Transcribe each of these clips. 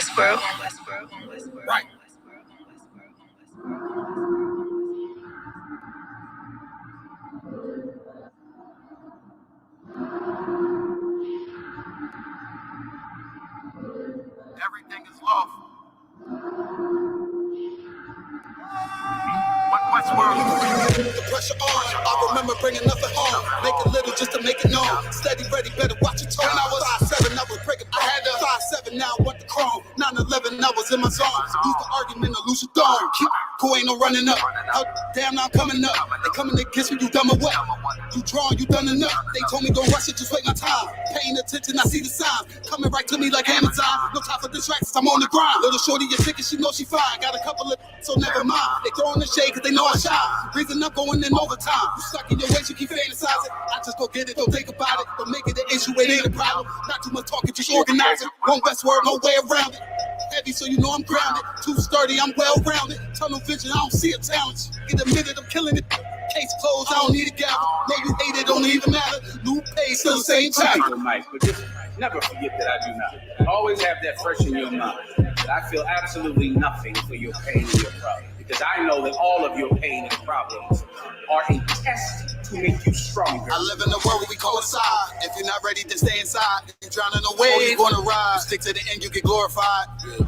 Westboro. Right. Everything is lawful. Westworld. The pressure on. I remember bringing nothing home. Make it little just to make it known. Steady, ready, better watch your tone. When I was 5'7", I was breaking. I had a 5'7", now I want the chrome. 9'11", I was in my zone. Use the argument of Lucia Dawn. Keep who ain't no running up. Oh, damn, now I'm coming up. They coming to kiss me, you dumb or what? You drawn, you done enough. They told me don't rush it, just wait my time. Paying attention, I see the signs. Coming right to me like Amazon. No time for distractions, I'm on the grind. Little shorty, you thinking she knows she fine. Got a couple of, so never mind. They throwing the shade cause they know I shine. Reason I'm going in overtime. You stuck in your ways, you keep fantasizing. I just go get it, don't think about it. Don't make it an issue, it ain't a problem. Not too much talking, just organizing. One Westword, no way around it. Heavy, so you know I'm grounded. Too sturdy, I'm well-rounded. Tunnel vision, I don't see a challenge. Get a minute, I'm killing it. Case closed, I don't need a gavel. Know you hate it, don't even matter. New page, still the same chapter. Mike, but just never forget that I do not. Always have that fresh in your mind. That I feel absolutely nothing for your pain and your problem. Because I know that all of your pain and problems are a test to make you stronger. I live in a world where we coincide. If you're not ready to stay inside, you're drowning away. You're gonna ride. Stick to the end, you get glorified. Yeah.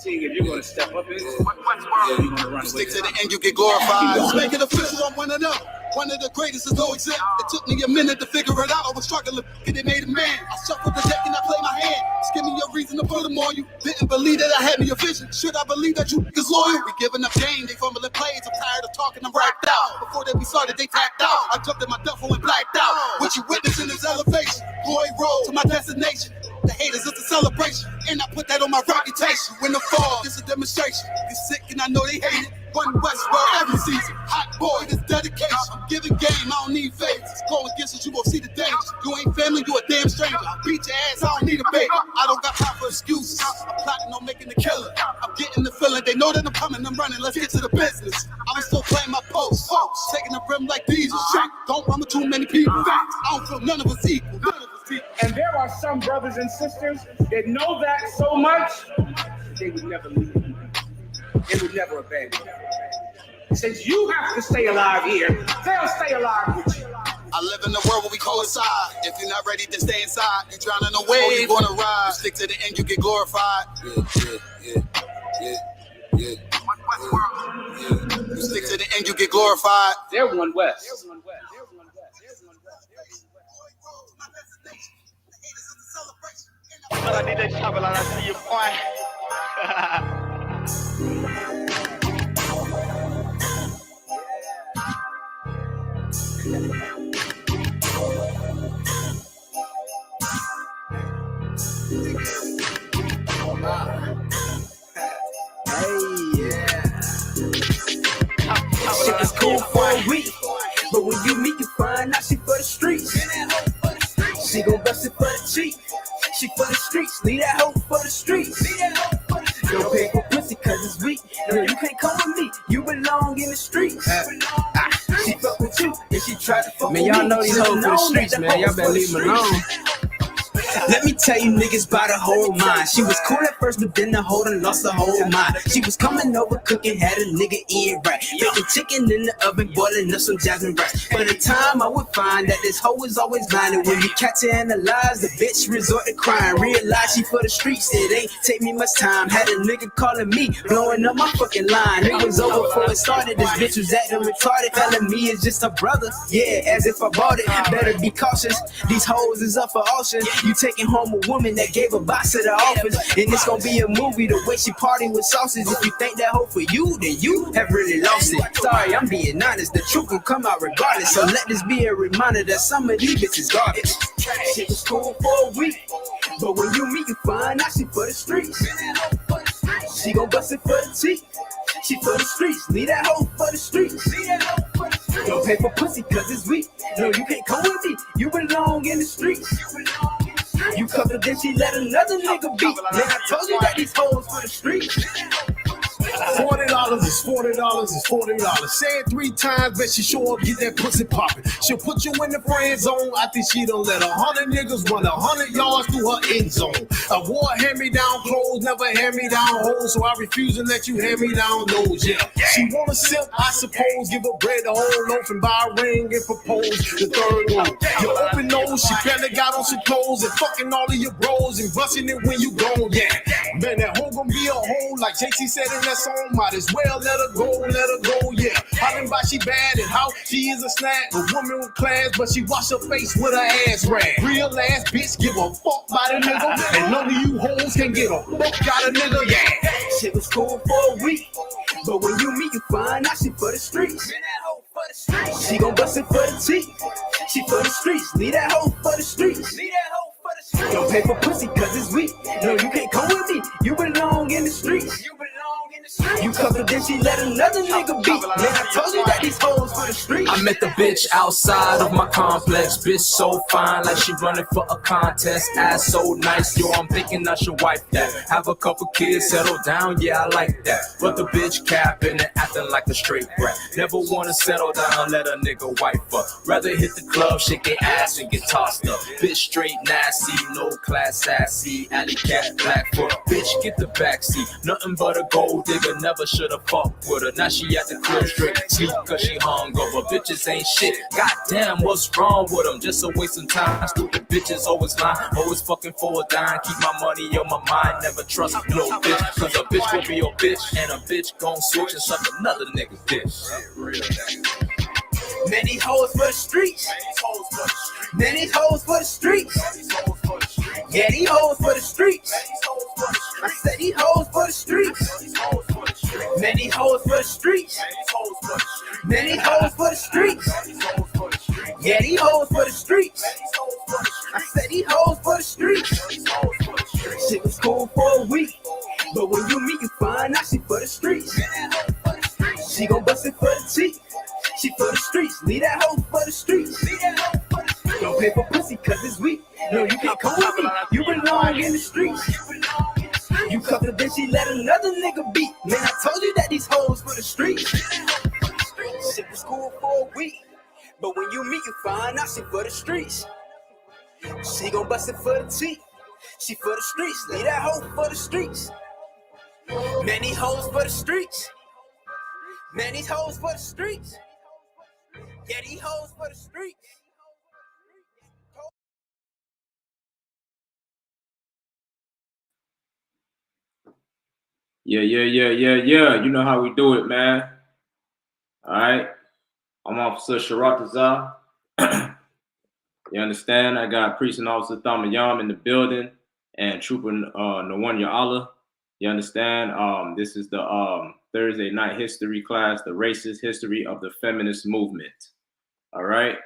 Seeing if you're gonna step up in you're gonna run Stick to the end, you get glorified. Let's make it official, I'm one of them. One of the greatest is no exempt. It took me a minute to figure it out. I was struggling, and it made a man. I shuffled the deck and I played my hand. Just give me a reason to put them on you. Didn't believe that I had me a vision. Should I believe that you is loyal? We giving up game, they fumbling plays. I'm tired of talking, I'm racked out. Before that we started, they tapped out. I jumped in my duffel and blacked out. What you witnessing is elevation. Glory road to my destination. The haters, it's a celebration. And I put that on my reputation. When the fall, it's a demonstration. You're sick and I know they hate it. One Westworld every season. Hot boy, this dedication. I'm giving game, I don't need favors. Go against it, you gon' see the danger. You ain't family, you a damn stranger. I beat your ass, I don't need a baby. I don't got time for excuses. I'm plotting on making the killer. I'm getting the feeling, they know that I'm coming, I'm running. Let's get to the business. I'm still playing my post. Taking the rim like diesel. Don't run with too many people. I don't feel none of us equal. And there are some brothers and sisters that know that so much, they would never leave you. They would never abandon you. Since you have to stay alive here, they'll stay alive with you. I live in a world where we coincide. If you're not ready to stay inside, you're drowning away, you're gonna ride. Stick to the end, you get glorified. Yeah. You stick to the end, you get glorified. They're one West. But I need that travel and I see you point. Shit is cool for a week, but when you meet, you find out she for the streets. She gon' bust it for the cheek. She for the streets, leave that hoe for the streets. Don't pay for pussy cause it's weak. No, you can't come with me, you belong in the streets. She fuck with you, and she try to fuck with me. Man, y'all know these hoes for the streets, man. Y'all better leave them alone. Let me tell you niggas about her whole mind. She was cool at first, but then the hoe done lost her whole mind. She was coming over cooking, had a nigga eating right. Baking chicken in the oven, boiling up some jasmine rice. By the time I would find that this hoe was always blinded. When you catch her in the lies, the bitch resort to crying. Realize she for the streets, it ain't take me much time. Had a nigga calling me, blowing up my fucking line. It was over before it started, this bitch was acting retarded. Telling me it's just a brother, yeah, as if I bought it. Better be cautious, these hoes is up for auction. You taking home a woman that gave a box to the office, and it's gonna be a movie the way she party with sauces. If you think that hoe for you, then you have really lost it. Sorry, I'm being honest, the truth will come out regardless. So let this be a reminder that some of these bitches garbage. Shit was cool for a week, but when you meet, you find out she for the streets. She gon' bust it for the cheek. She for the streets, leave that hoe for the streets. Don't pay for pussy cause it's weak. No, you can't come with me, you belong in the streets. You covered, then she let another nigga beat. Man, I told you that these hoes for the streets. $40 is $40 is $40. Say it 3 times, bet she show up, get that pussy poppin'. She'll put you in the friend zone. I think she done let 100 niggas run 100 yards through her end zone. I wore hand-me-down clothes, never hand-me-down hoes, so I refuse to let you hand-me-down those. Yeah, she wanna sip, I suppose, give her bread the whole loaf and buy a ring and propose the third one. Your open nose, she barely got on some clothes and fucking all of your bros and busting it when you gone. Yeah, man, that hoe gonna be a hoe like JC said in that song. Might as well let her go, let her go. Yeah, hollering about she bad and how she is a snack, a woman with class, but she wash her face with her ass rag. Real ass bitch, give a fuck by the nigga, and none of you hoes can get a fuck out of nigga. Yeah, Shit was cool for a week, but when you meet, you find out she for the streets. She gon' bust it for the teeth. She for the streets. Leave that hoe for the streets. Don't pay for pussy cause it's weak. No, you can't come with me. You belong in the streets. You covered then she let another nigga beat. Man, I told you that these hoes for the streets. I met the bitch outside of my complex. Bitch so fine, like she running for a contest. Ass so nice, yo, I'm thinking I should wipe that. Have a couple kids, settle down, yeah, I like that. But the bitch capping and acting like a straight brat. Never wanna settle down, let a nigga wipe her. Rather hit the club, shake their ass and get tossed up. Bitch straight nasty, no class sassy. Alley cat, black foot, bitch get the backseat. Nothing but a gold digger, never should've fucked with her. Now she at the crib straight sleep cause she hungover. Bitches ain't shit, goddamn what's wrong with them? Just a waste of time, stupid bitches always lying. Always fucking for a dime, keep my money on my mind. Never trust no bitch, cause a bitch gon' be your bitch. And a bitch gon' switch and suck another nigga dick. Many hoes for the streets. Many hoes for the streets. Yeah, these hoes for the streets. I said these hoes for the streets. Many hoes for the streets. Many hoes for the streets. Yeah, these hoes for the streets. I said these hoes for the streets. Shit was cool for a week, but when you meet, you find out she for the streets. She gon' bust it for the teeth. She for the streets. Leave that hoe for the streets. Don't pay for pussy cause it's weak. No, you can't come with me. You belong in the streets. You covered then she let another nigga beat. Man, I told you that these hoes for the streets. Shit was cool for a week, but when you meet, you find out she for the streets. She gon' bust it for the teeth. She for the streets. Leave that hoe for the streets. Many hoes for the streets. Many hoes for the streets. Yeah, these hoes for the streets. Yeah. You know how we do it, man. All right. I'm Officer Sharatazar. You understand? I got Precinct Officer Thamayam in the building and Trooper Nwanya Allah. You understand? This is the Thursday night history class, the racist history of the feminist movement. All right.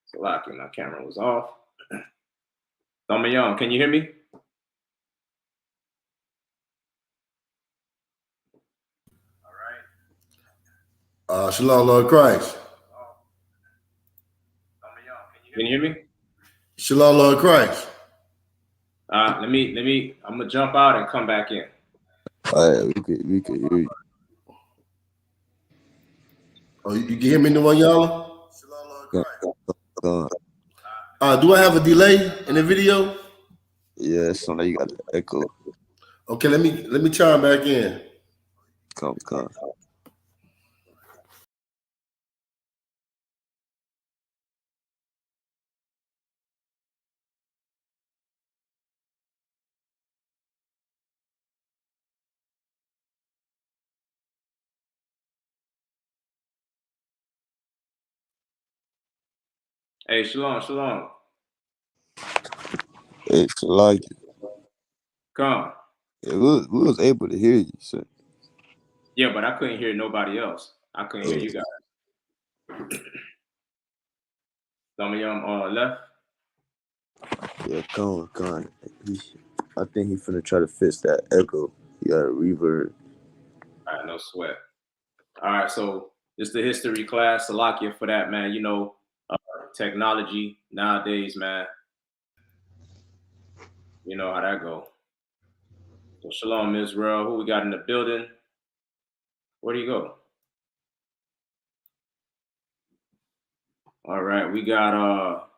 So lucky my camera was off. Thamayam, can you hear me? Shalom, Lord Christ. Can you hear me? Shalom, Lord Christ. Let me. I'm gonna jump out and come back in. All right, we could hear you. Oh, you can hear me, Nwanyala? Go on. Do I have a delay in the video? Yeah, it sound like you got the echo. Okay, let me chime back in. Come. Hey, shalom. It's like Come. yeah, we was able to hear you. So. Yeah, but I couldn't hear nobody else. I couldn't hear you guys. Some of y'all left. Yeah, come on. I think he finna try to fix that echo. You got a reverb. All right, no sweat. All right, so this is the history class. Salakia for that, man. You know, technology nowadays, man. You know how that go. So Shalom Israel. Who we got in the building? Where do you go? All right, we got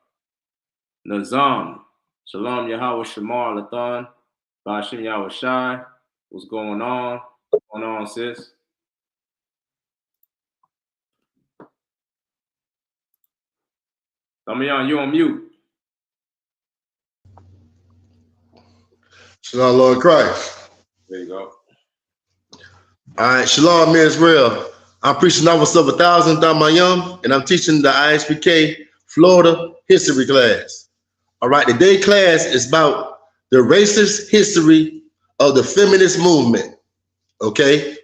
Nazam. Shalom Yahweh Shamar Lathan. Bashim Yahweh Shai. What's going on? What's going on, sis? Damian, you on mute. Shalom, Lord Christ. There you go. All right, Shalom Israel. I'm preaching Novels of 1,000 Damayam, and I'm teaching the I.S.U.P.K. Florida history class. All right, today's class is about the racist history of the feminist movement. Okay,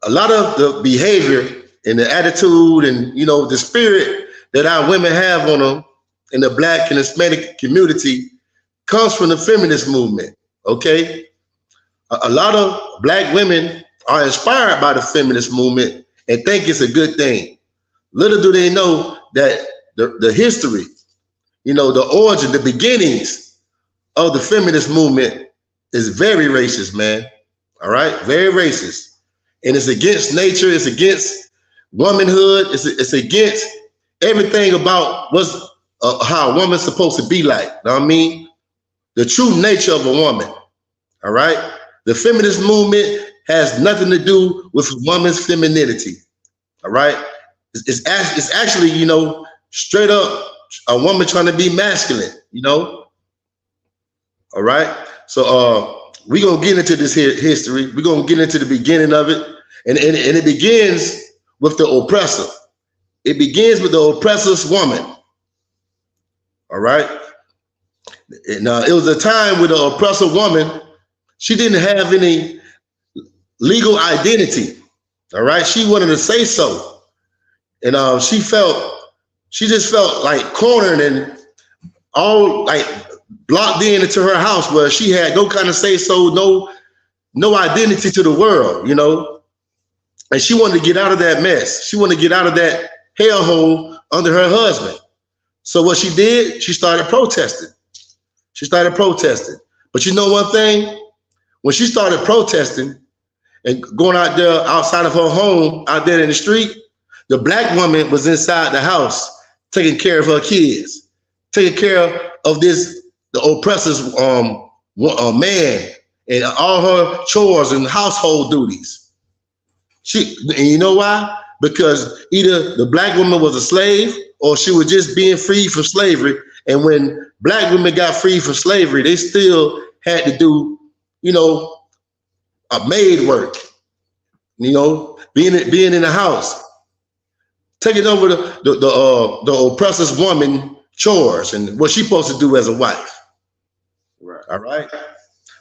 a lot of the behavior and the attitude and the spirit that our women have on them in the Black and Hispanic community comes from the feminist movement. Okay, a lot of Black women are inspired by the feminist movement and think it's a good thing. Little do they know that the history, the origin, the beginnings of the feminist movement is very racist, man. All right, very racist. And it's against nature, it's against womanhood, it's against everything about what's how a woman's supposed to be like. You know what I mean? The true nature of a woman. All right. The feminist movement has nothing to do with woman's femininity. All right. It's actually, straight up a woman trying to be masculine, All right. So we're gonna get into this here history. We're gonna get into the beginning of it. And it begins with the oppressor. It begins with the oppressor's woman. All right. And it was a time with the oppressor woman, she didn't have any legal identity. All right. She wanted to say so. And she just felt like cornered and all like blocked into her house where she had no kind of say so, no identity to the world, And she wanted to get out of that mess. She wanted to get out of that hellhole under her husband. So what she did, she started protesting. But you know one thing? When she started protesting and going out there outside of her home, out there in the street, the Black woman was inside the house taking care of her kids, taking care of the oppressor's man and all her chores and household duties. And you know why? Because either the Black woman was a slave or she was just being freed from slavery. And when Black women got freed from slavery, they still had to do, a maid work, being in the house, taking over the oppressor's woman chores and what she's supposed to do as a wife. Right. All right.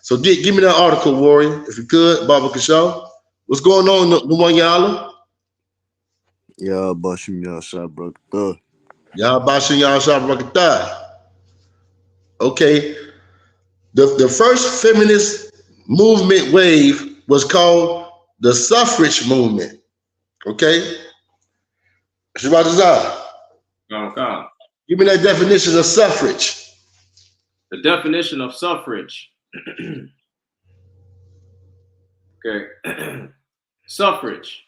So give me that article, Warrior, if you could, Baba Kashaw. What's going on, Nwanyala? Yeah, Bashim Yahshua Brakatah. Yeah, Bashim Yahshua Brakatah. Okay. The first feminist movement wave was called the suffrage movement. Okay. Shabbat. Give me that definition of suffrage. The definition of suffrage. Okay. Suffrage.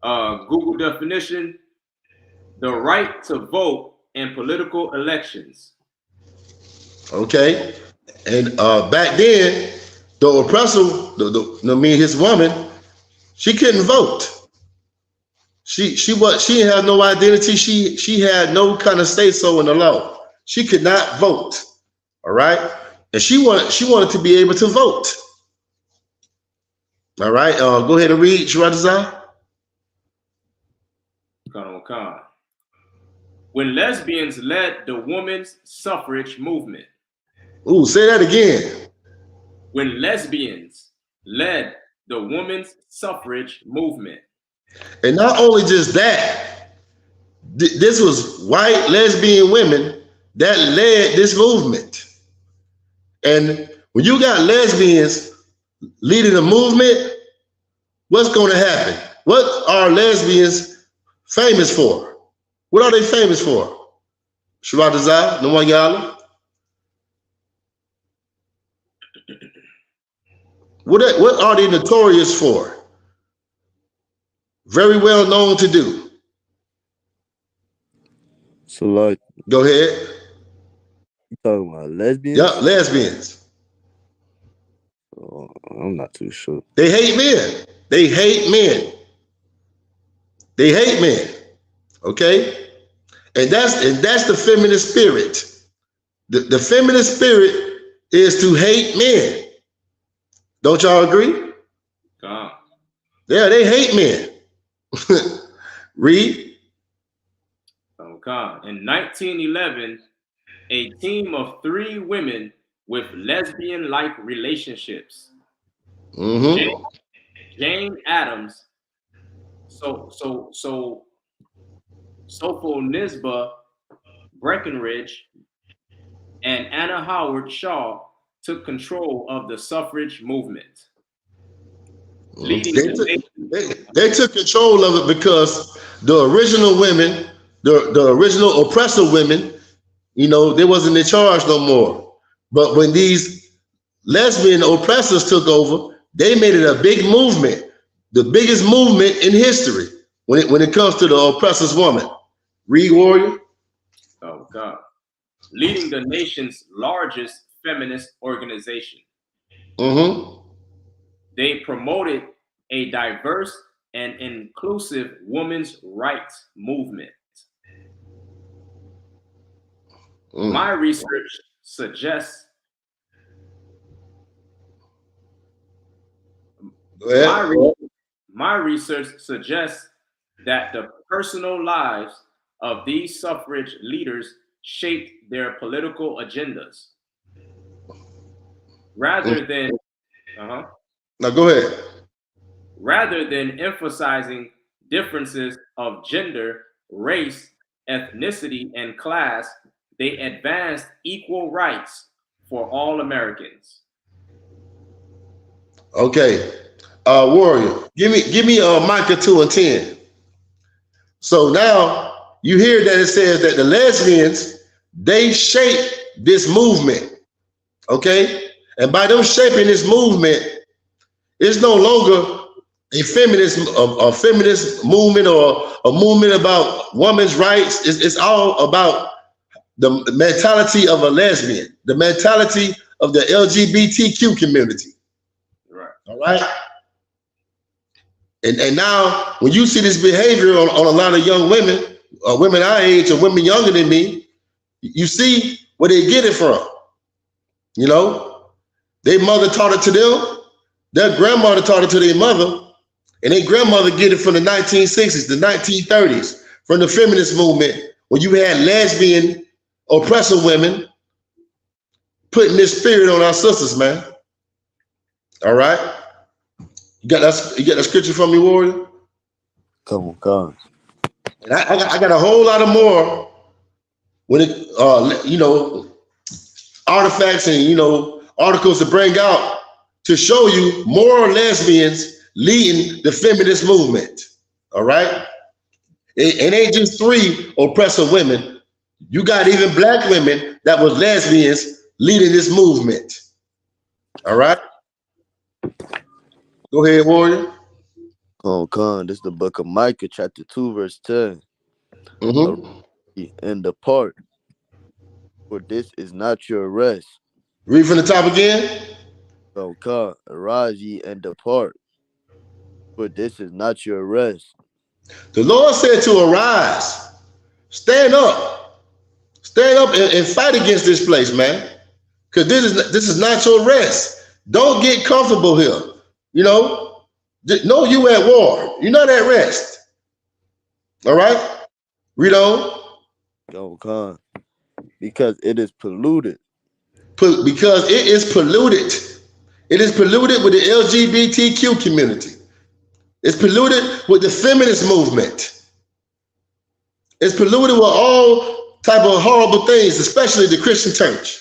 Google definition: the right to vote in political elections. Okay. And back then, the oppressor, his woman, she couldn't vote. She had no identity. She had no kind of say so in the law. She could not vote. All right. And she wanted to be able to vote. All right. Go ahead and read, Shirazai. When lesbians led the women's suffrage movement. Ooh, say that again. When lesbians led the women's suffrage movement. And not only just that, this was white lesbian women that led this movement. And when you got lesbians leading a movement, what's going to happen? What are lesbians famous for? What are they famous for? Shirazai, Nwanyala? What are they notorious for? Very well known to do. So like, Go ahead. you talking about lesbians? Yeah, lesbians. Oh, I'm not too sure. They hate men. They hate men. They hate men. Okay? And that's the feminist spirit. The feminist spirit is to hate men. Don't y'all agree? God. Yeah, they hate men. Read. Okay. In 1911, a team of 3 women with lesbian-like relationships. Mm-hmm. Jane Addams, Nisba Breckinridge, and Anna Howard Shaw took control of the suffrage movement. They took control of it because the original women, the original oppressor women, you know, they wasn't in charge no more. But when these lesbian oppressors took over, they made it a big movement, the biggest movement in history when it comes to the oppressor's woman. Read, warrior. Oh God. Leading the nation's largest feminist organization. Mm-hmm. They promoted a diverse and inclusive women's rights movement. My research suggests my research suggests that the personal lives of these suffrage leaders shaped their political agendas. Rather than Now go ahead. Rather than emphasizing differences of gender, race, ethnicity, and class, they advanced equal rights for all Americans. Okay, warrior, give me Micah 2:10. So now you hear that it says that the lesbians, they shape this movement. Okay, and by them shaping this movement, it's no longer a feminist movement or a movement about women's rights. It's all about the mentality of a lesbian, the mentality of the LGBTQ community. Right. All right. And now when you see this behavior on a lot of young women, women our age or women younger than me, you see where they get it from. You know, their mother taught it to them, their grandmother taught it to their mother, and their grandmother get it from the 1960s, the 1930s, from the feminist movement, when you had lesbian oppressor women putting this spirit on our sisters, man. All right. You got that scripture from me, warrior? Come on. And I got a whole lot of more when it you know, artifacts and, you know, articles to bring out to show you more lesbians leading the feminist movement. All right. It ain't just 3 oppressor women. You got even black women that was lesbians leading this movement. All right. Go ahead, warrior. This is the book of Micah, chapter 2, verse 10. Mm-hmm. And depart, for this is not your rest. Read from the top again. Arise ye and depart, for this is not your rest. The Lord said to arise, stand up and fight against this place, man. Because this is not your rest. Don't get comfortable here. You know, you at war. You're not at rest. All right? Read on. Because it is polluted. Because it is polluted. It is polluted with the LGBTQ community. It's polluted with the feminist movement. It's polluted with all type of horrible things, especially the Christian church.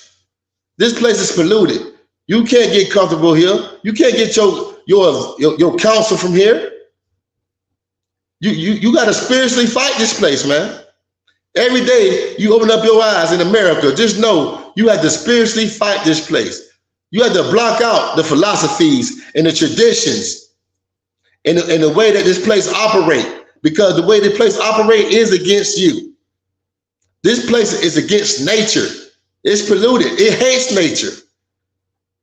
This place is polluted. You can't get comfortable here. You can't get your counsel from here. You got to spiritually fight this place, man. Every day you open up your eyes in America, just know you have to spiritually fight this place. You have to block out the philosophies and the traditions and the way that this place operates, because the way this place operates is against you. This place is against nature. It's polluted. It hates nature.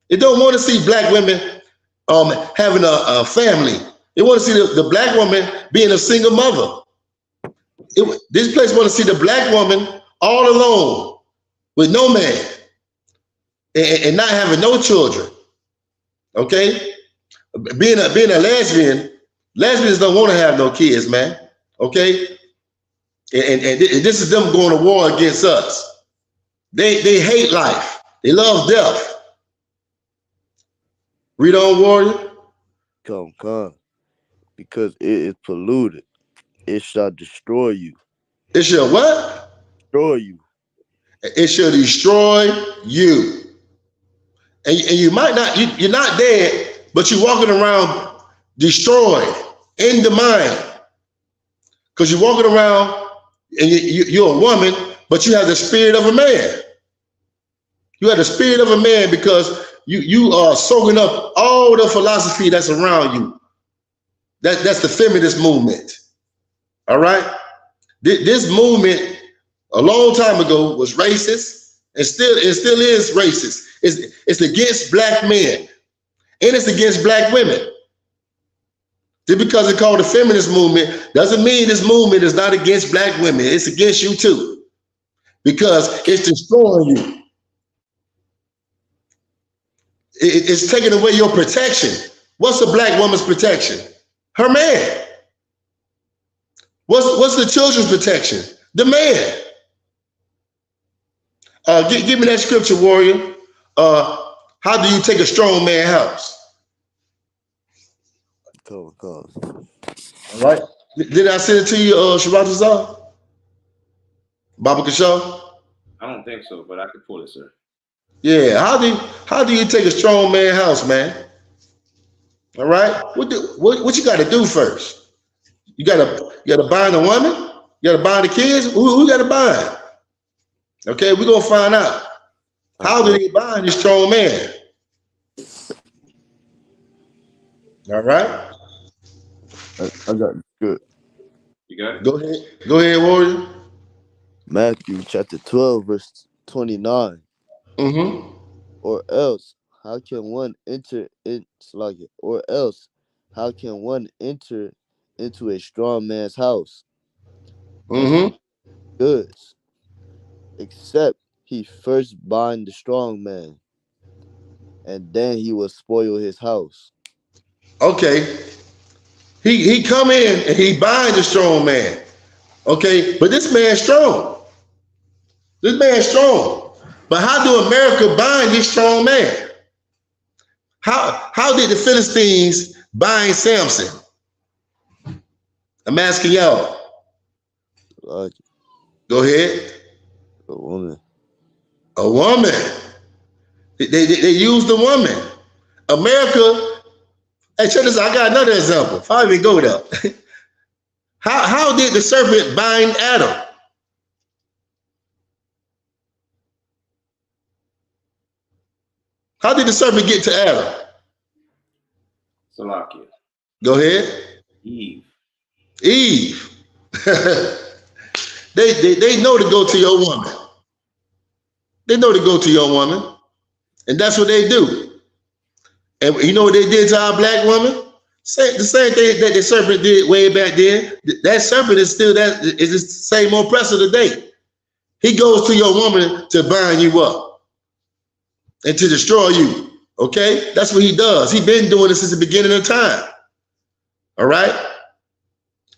It don't want to see black women having a family. It want to see the black woman being a single mother. This place want to see the black woman all alone with no man and not having no children. Okay, being a lesbian, lesbians don't want to have no kids, man. Okay, and this is them going to war against us. They hate life. They love death. Read on, warrior. Come. Because it is polluted. It shall destroy you. It shall what? Destroy you. It shall destroy you. And you might not, you're not dead, but you're walking around destroyed in the mind. Because you're walking around and you're a woman, but you have the spirit of a man. You have the spirit of a man because you are soaking up all the philosophy that's around you. That's the feminist movement. All right? This movement a long time ago was racist and still is racist. It's against black men and it's against black women. Just because it's called the feminist movement doesn't mean this movement is not against black women. It's against you too, because it's destroying you. It's taking away your protection. What's a black woman's protection? Her man. What's the children's protection? The man. Give me that scripture, warrior. How do you take a strong man house? Come. All right. Did I send it to you, Shabbat Azar? Baba Kashaw? I don't think so, but I could pull it, sir. Yeah. How do you take a strong man house, man? All right. What you got to do first? You gotta bind the woman. You gotta bind the kids. Who gotta bind? Okay, we're gonna find out. How do you bind this strong man? All right. I got it. Good. You got it? Go ahead, warrior. Matthew chapter 12, verse 29. Mm-hmm. Or else, how can one enter into a strong man's house? Mm-hmm. Goods, except he first bind the strong man, and then he will spoil his house. Okay. He come in and he bind the strong man. Okay, but this man's strong. This man's strong. But how do America bind this strong man? How did the Philistines bind Samson? I'm asking y'all. Go ahead. A woman. A woman. They used the woman. America. Hey, check this out. I got another example. If I even go there. How did the serpent bind Adam? How did the serpent get to Adam? Salakia. Go ahead. Eve. They know to go to your woman. They know to go to your woman. And that's what they do. And you know what they did to our black woman? The same thing that the serpent did way back then. That serpent is still is the same oppressor today. He goes to your woman to bind you up and to destroy you. Okay? That's what he does. He's been doing this since the beginning of time. All right?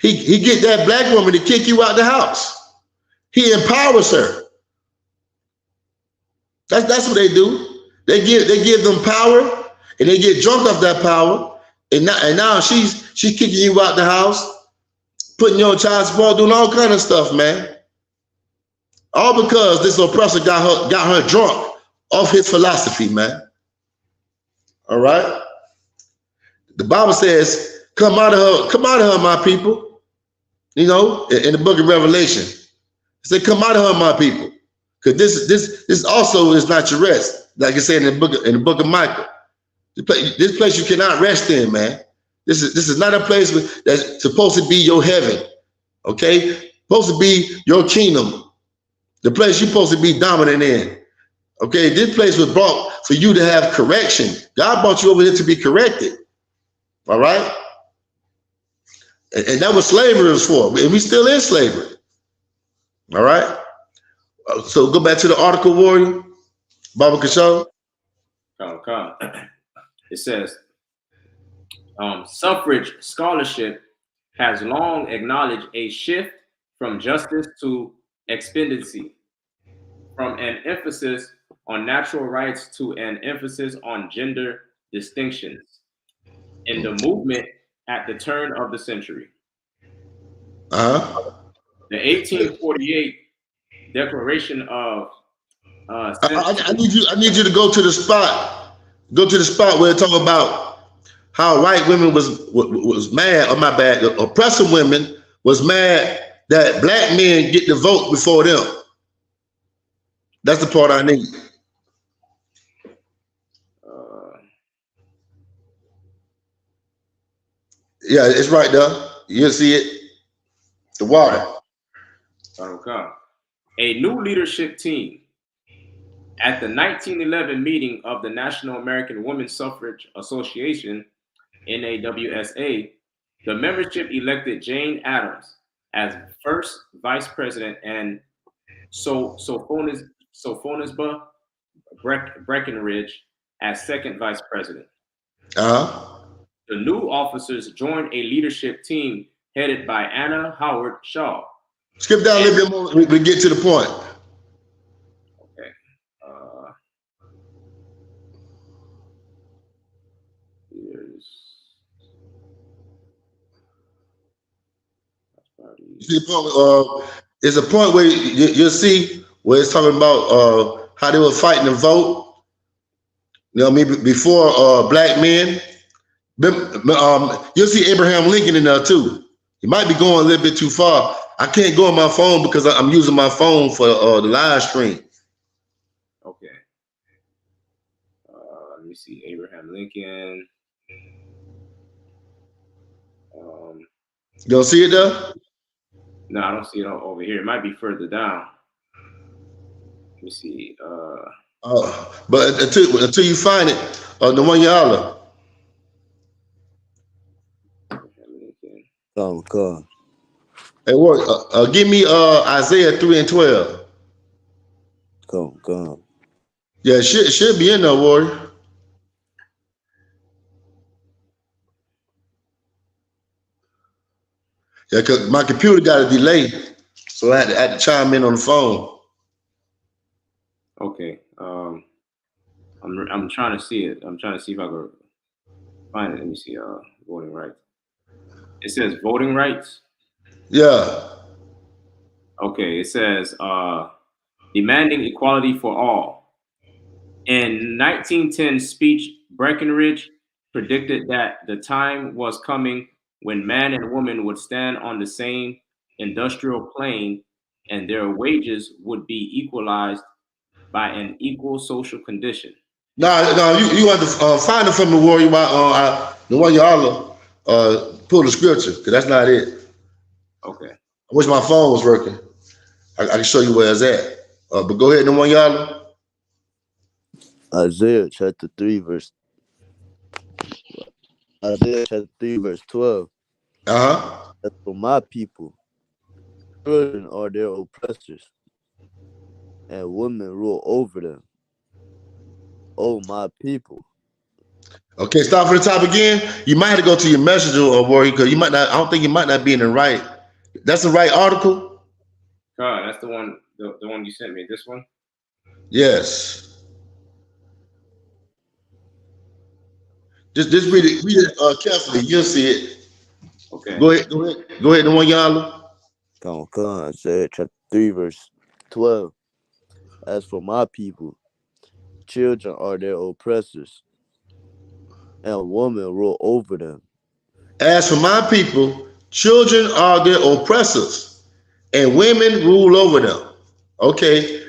He get that black woman to kick you out the house. He empowers her. That's what they do. They give them power and they get drunk off that power. And now she's kicking you out the house, putting you on child support, doing all kind of stuff, man. All because this oppressor got her drunk off his philosophy, man. All right. The Bible says, come out of her, my people. You know, in the book of Revelation. It said, come out of her, my people. Because this also is not your rest. like I said in the book of Micah. This place you cannot rest in, man. This is not a place that's supposed to be your heaven. Okay, supposed to be your kingdom, the place you're supposed to be dominant in. Okay, this place was brought for you to have correction. God brought you over here to be corrected. All right, and that was slavery was for, and we still in slavery. All right, so go back to the article, Warrior. Baba Kashaw. It says, suffrage scholarship has long acknowledged a shift from justice to expediency, from an emphasis on natural rights to an emphasis on gender distinctions in the movement at the turn of the century. The 1848 Declaration of I need you to go to the spot. Go to the spot where it talk about how white women was mad, or my bad, the oppressive women was mad that black men get the vote before them. That's the part I need. Yeah, it's right there. You'll see it. The water. Okay. A new leadership team at the 1911 meeting of the National American Women's Suffrage Association, NAWSA, the membership elected Jane Addams as first vice president and Sophonisba Breckinridge as second vice president. The new officers joined a leadership team headed by Anna Howard Shaw. Skip down a little bit more, we get to the point. Okay. You see the point, it's a point where you'll see where it's talking about how they were fighting to vote. You know what I mean? Before black men. You'll see Abraham Lincoln in there too. He might be going a little bit too far. I can't go on my phone because I'm using my phone for the live stream. Okay. Let me see. Abraham Lincoln. You don't see it there? No, I don't see it over here. It might be further down. Let me see. But until you find it, the one y'all. Come. Hey, what? Give me Isaiah 3 and 12. Come. Yeah, it should be in there, Warrior. Yeah, because my computer got a delay, so I had to chime in on the phone. Okay. I'm trying to see it. I'm trying to see if I can find it. Let me see. Voting rights. It says voting rights. Yeah. Okay. It says demanding equality for all. In 1910 speech, Breckinridge predicted that the time was coming when man and woman would stand on the same industrial plane and their wages would be equalized by an equal social condition. No, you want to find it from the Warrior. The one y'all pull the scripture, because that's not it. Okay. I wish my phone was working. I can show you where it's at. But go ahead, the one y'all. Isaiah chapter 3 verse 12. That's for my people. Children are their oppressors, and women rule over them. Oh, my people. Okay, start from the top again. You might have to go to your messenger or Warrior, because you might not. I don't think you might not be in the right. That's the right article. That's the one. The one you sent me. This one. Yes. Just read it carefully. You'll see it. Okay. Go ahead. The one y'all. Come. Isaiah chapter 3 verse 12. As for my people, children are their oppressors, and women rule over them. As for my people, children are their oppressors, and women rule over them. Okay,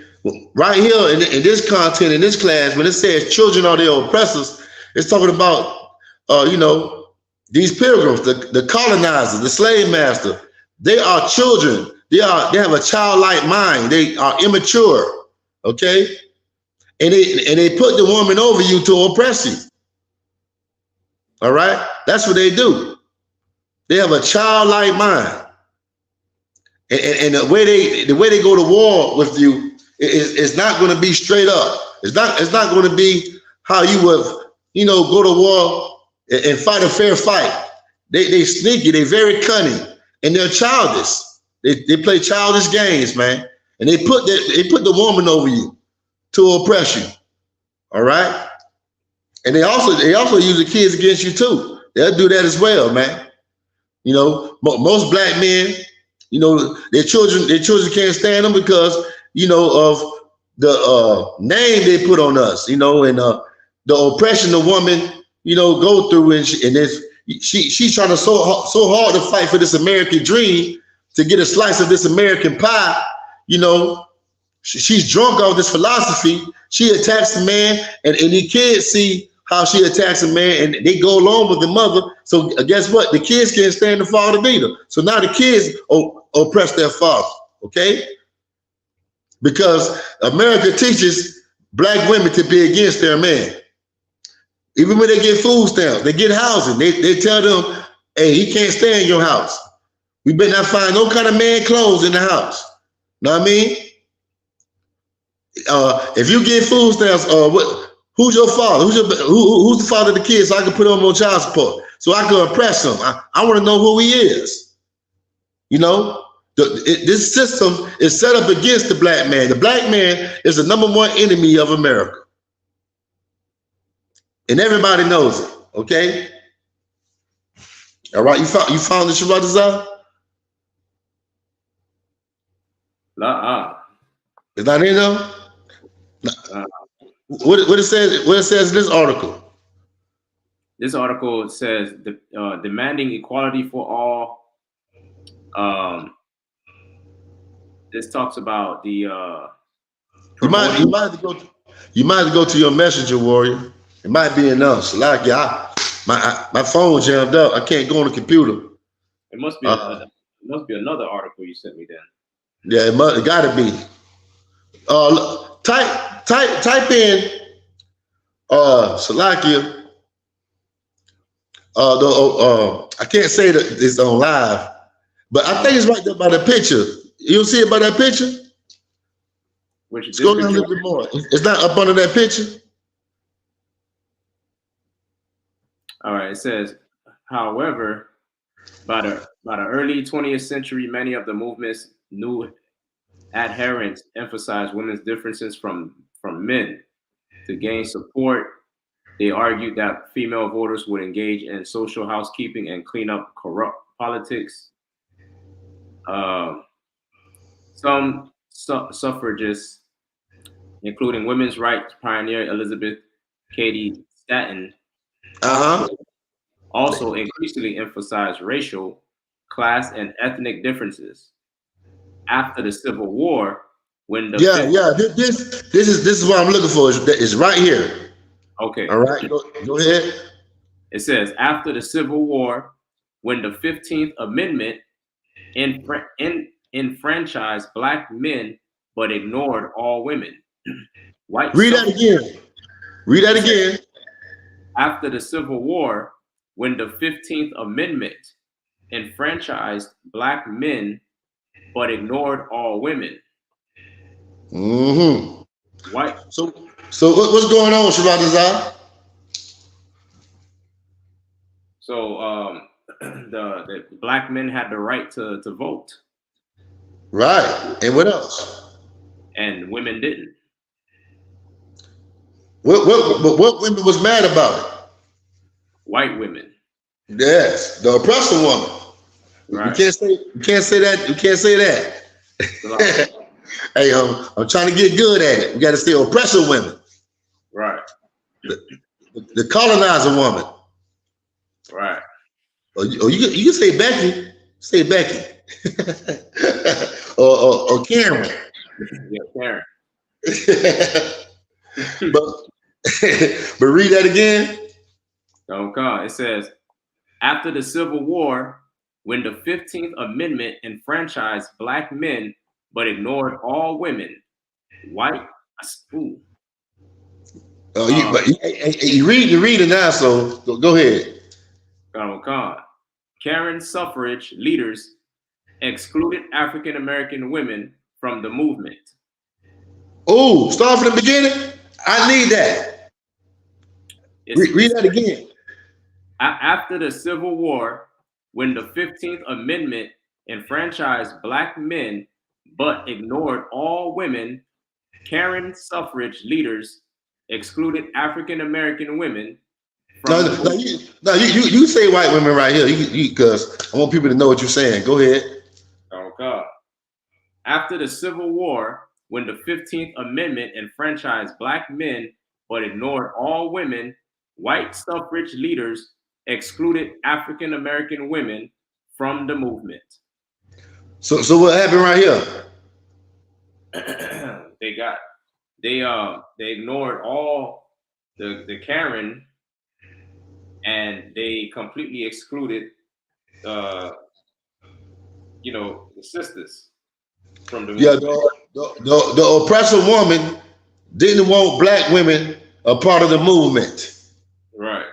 right here in this content, in this class, when it says children are their oppressors, it's talking about, these pilgrims, the colonizers, the slave master. They are children. They have a childlike mind. They are immature, okay? And they put the woman over you to oppress you. All right? That's what they do. They have a childlike mind. And the way they go to war with you is not going to be straight up. It's not going to be how you would, go to war and fight a fair fight. They sneaky, they very cunning, and they're childish. They play childish games, man. And they put the woman over you to oppress you. All right? And they also use the kids against you too. They'll do that as well, man. Most black men, their children can't stand them because, of the name they put on us, and the oppression the woman, go through, and she's trying so hard to fight for this American dream to get a slice of this American pie. She's drunk off this philosophy. She attacks the man, and the kids see how she attacks a man, and they go along with the mother. So guess what? The kids can't stand the father either. So now the kids oppress their father, okay? Because America teaches black women to be against their man. Even when they get food stamps, they get housing, they tell them, hey, he can't stay in your house. We better not find no kind of man clothes in the house. Know what I mean? If you get food stamps, who's your father? Who's the father of the kids, so I can put him on child support, so I can oppress him? I want to know who he is. This system is set up against the black man. The black man is the #1 enemy of America. And everybody knows it, okay? All right, you found the Shabbat Azar? It's not in there? What it says in this article? This article says demanding equality for all. This talks about the you might have to go to your messenger, warrior. It might be enough. So like my phone jammed up. I can't go on the computer. It must be another article you sent me then. Yeah, it gotta be. Type in Salakia. I can't say that it's on live, but I think it's right there by the picture. You'll see it by that picture. Scroll down a little bit more. It's not up under that picture. All right. It says, however, by the early 20th century, many of the movement's new adherents emphasized women's differences from men. To gain support, they argued that female voters would engage in social housekeeping and clean up corrupt politics. Some suffragists, including women's rights pioneer Elizabeth Cady Stanton, also increasingly emphasized racial, class, and ethnic differences. After the Civil War, when the this is what I'm looking for. It's right here. Okay. All right. Go ahead. It says, after the Civil War, when the 15th Amendment enfranchised black men but ignored all women. Read that again. Read that again. After the Civil War, when the 15th Amendment enfranchised black men but ignored all women. Mm-hmm. White. So what's going on, Shabbat Azar? So the black men had the right to vote. Right. And what else? And women didn't. What women was mad about it? White women. Yes, the oppressor woman. Right. You can't say that. You can't say that. Hey, I'm trying to get good at it. We got to say oppressor women. Right. The colonizer woman. Right. Or you can say Becky. Say Becky. or Karen. Yeah, Karen. but read that again. Okay, it says, after the Civil War, when the 15th Amendment enfranchised Black men but ignored all women, white. Ooh. Oh, you read it now, so go ahead. Karen suffrage leaders excluded African American women from the movement. Oh, start from the beginning. I need that. Read that again. After the Civil War, when the 15th Amendment enfranchised Black men but ignored all women, Karen suffrage leaders excluded African American women from you say white women right here, because I want people to know what you're saying. Go ahead. Okay. After the Civil War, when the 15th Amendment enfranchised Black men but ignored all women, white suffrage leaders excluded African American women from the movement. So what happened right here? They ignored all the Karen, and they completely excluded the sisters from the movement. The oppressor woman didn't want Black women a part of the movement. Right.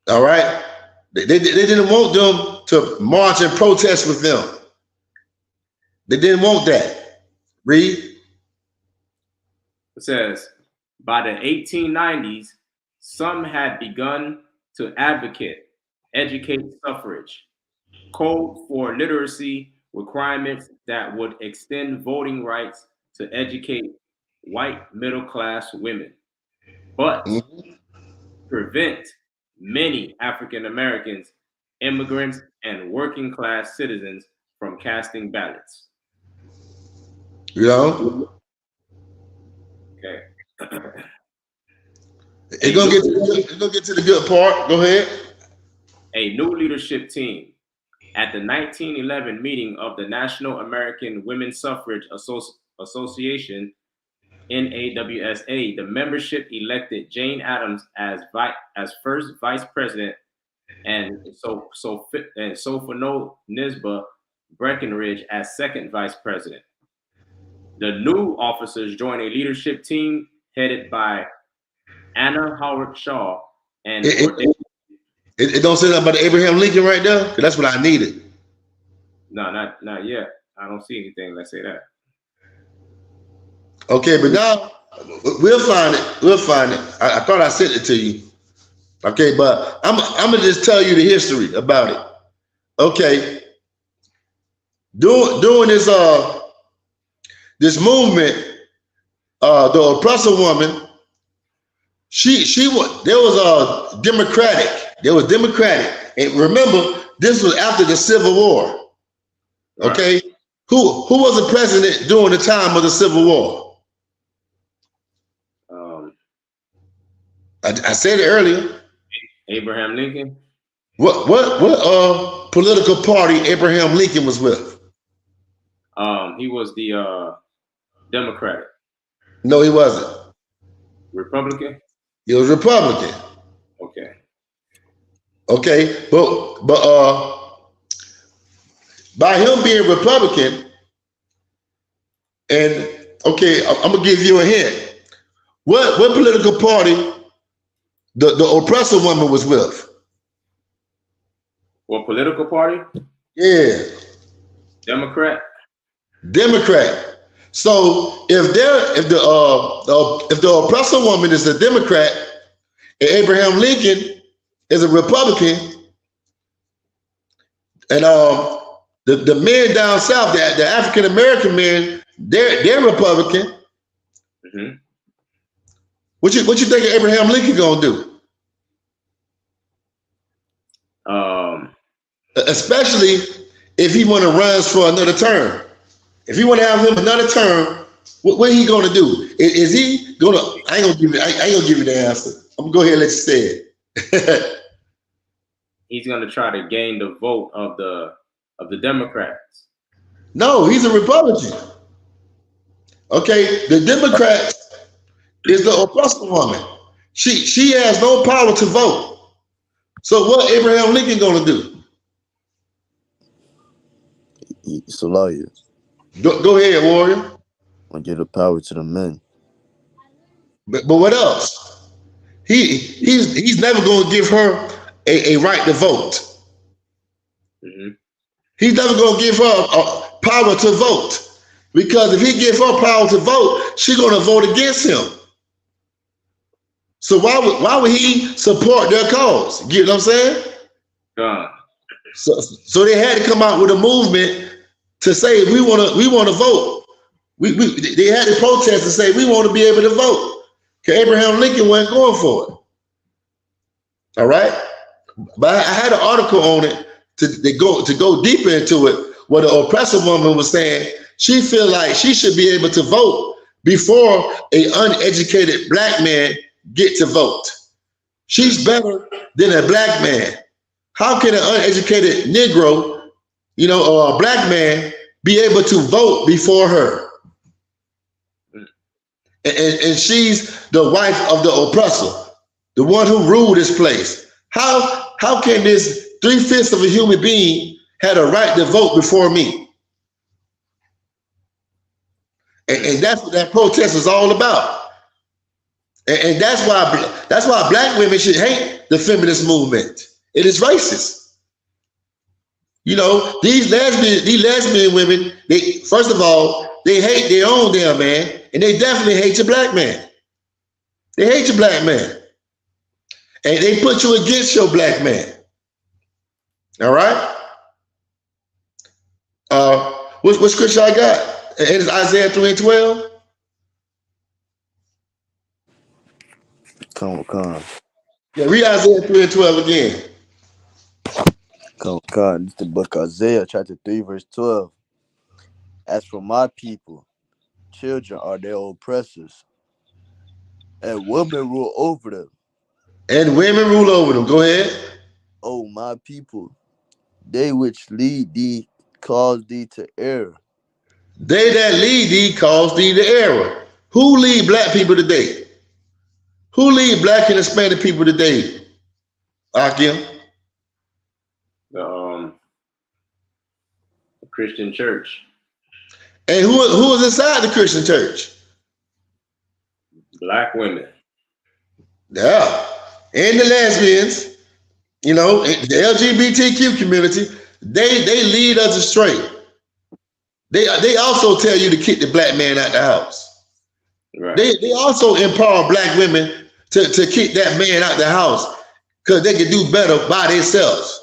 All right. They didn't want them to march and protest with them. They didn't want that. Read. It says, by the 1890s, some had begun to educate suffrage, code for literacy requirements that would extend voting rights to educate white middle-class women, but prevent many African Americans, immigrants, and working class citizens from casting ballots. Yeah. Okay. It's gonna get to the good part. Go ahead. A new leadership team at the 1911 meeting of the National American Women's Suffrage Association, NAWSA, the membership elected Jane Addams as first vice president, and Sophano Nisba Breckinridge as second vice president. The new officers joined a leadership team headed by Anna Howard Shaw and it don't say nothing about Abraham Lincoln right there, because that's what I needed. No, not yet. I don't see anything. Let's say that. Okay, but now we'll find it. We'll find it. I thought I sent it to you. Okay, but I'm gonna just tell you the history about it. Okay, during this movement, the oppressor woman, there was Democratic, and remember, this was after the Civil War. Okay, right. Who was the president during the time of the Civil War? I said it earlier. Abraham Lincoln. What political party Abraham Lincoln was with? He was the Democratic. No, he wasn't. Republican? He was Republican. Okay. Okay, but by him being Republican, and okay, I'm gonna give you a hint. What political party the oppressor woman was with? What political party? Yeah. Democrat. So if the oppressor woman is a Democrat and Abraham Lincoln is a Republican, and the men down south, the African American men, they're Republican. Mm-hmm. What you think Abraham Lincoln gonna do? Especially if he want to run for another term. If you want to have him another term, what he gonna do? Is he gonna? I ain't gonna give you the answer. I'm gonna go ahead and let you say it. He's gonna try to gain the vote of the Democrats. No, he's a Republican. Okay, the Democrat is the oppressed woman. She has no power to vote. So what Abraham Lincoln gonna do? He's a lawyer. Go ahead, warrior. And give the power to the men. But what else? He's never gonna give her a right to vote. Mm-hmm. He's never gonna give her a power to vote. Because if he gives her power to vote, she's gonna vote against him. So why would he support their cause? You know what I'm saying? So they had to come out with a movement to say we want to vote. They had to protest to say we want to be able to vote. Because Abraham Lincoln wasn't going for it. All right, but I had an article on it to go deeper into it, where the oppressive woman was saying she feel like she should be able to vote before an uneducated black man get to vote. She's better than a black man. How can an uneducated Negro, or a black man be able to vote before her? And she's the wife of the oppressor, the one who ruled this place. How can this 3/5 of a human being had a right to vote before me? And that's what that protest is all about. And that's why black women should hate the feminist movement. It is racist. These lesbian women, first of all, they hate their own damn man, and they definitely hate your black man. They hate your black man. And they put you against your black man. All right? What scripture I got? It is Isaiah 3:12. Come on. Yeah, read Isaiah 3:12 again. Come on. This is the book of Isaiah, chapter 3, verse 12. As for my people, children are their oppressors, and women rule over them. Go ahead. Oh, my people, they which lead thee cause thee to err. They that lead thee cause thee to error. Who lead black people today? Who lead black and Hispanic people today? Akim? The Christian church. And who is inside the Christian church? Black women. Yeah. And the lesbians, the LGBTQ community, they lead us astray. They also tell you to kick the black man out the house. Right. They also empower black women to kick that man out the house because they can do better by themselves.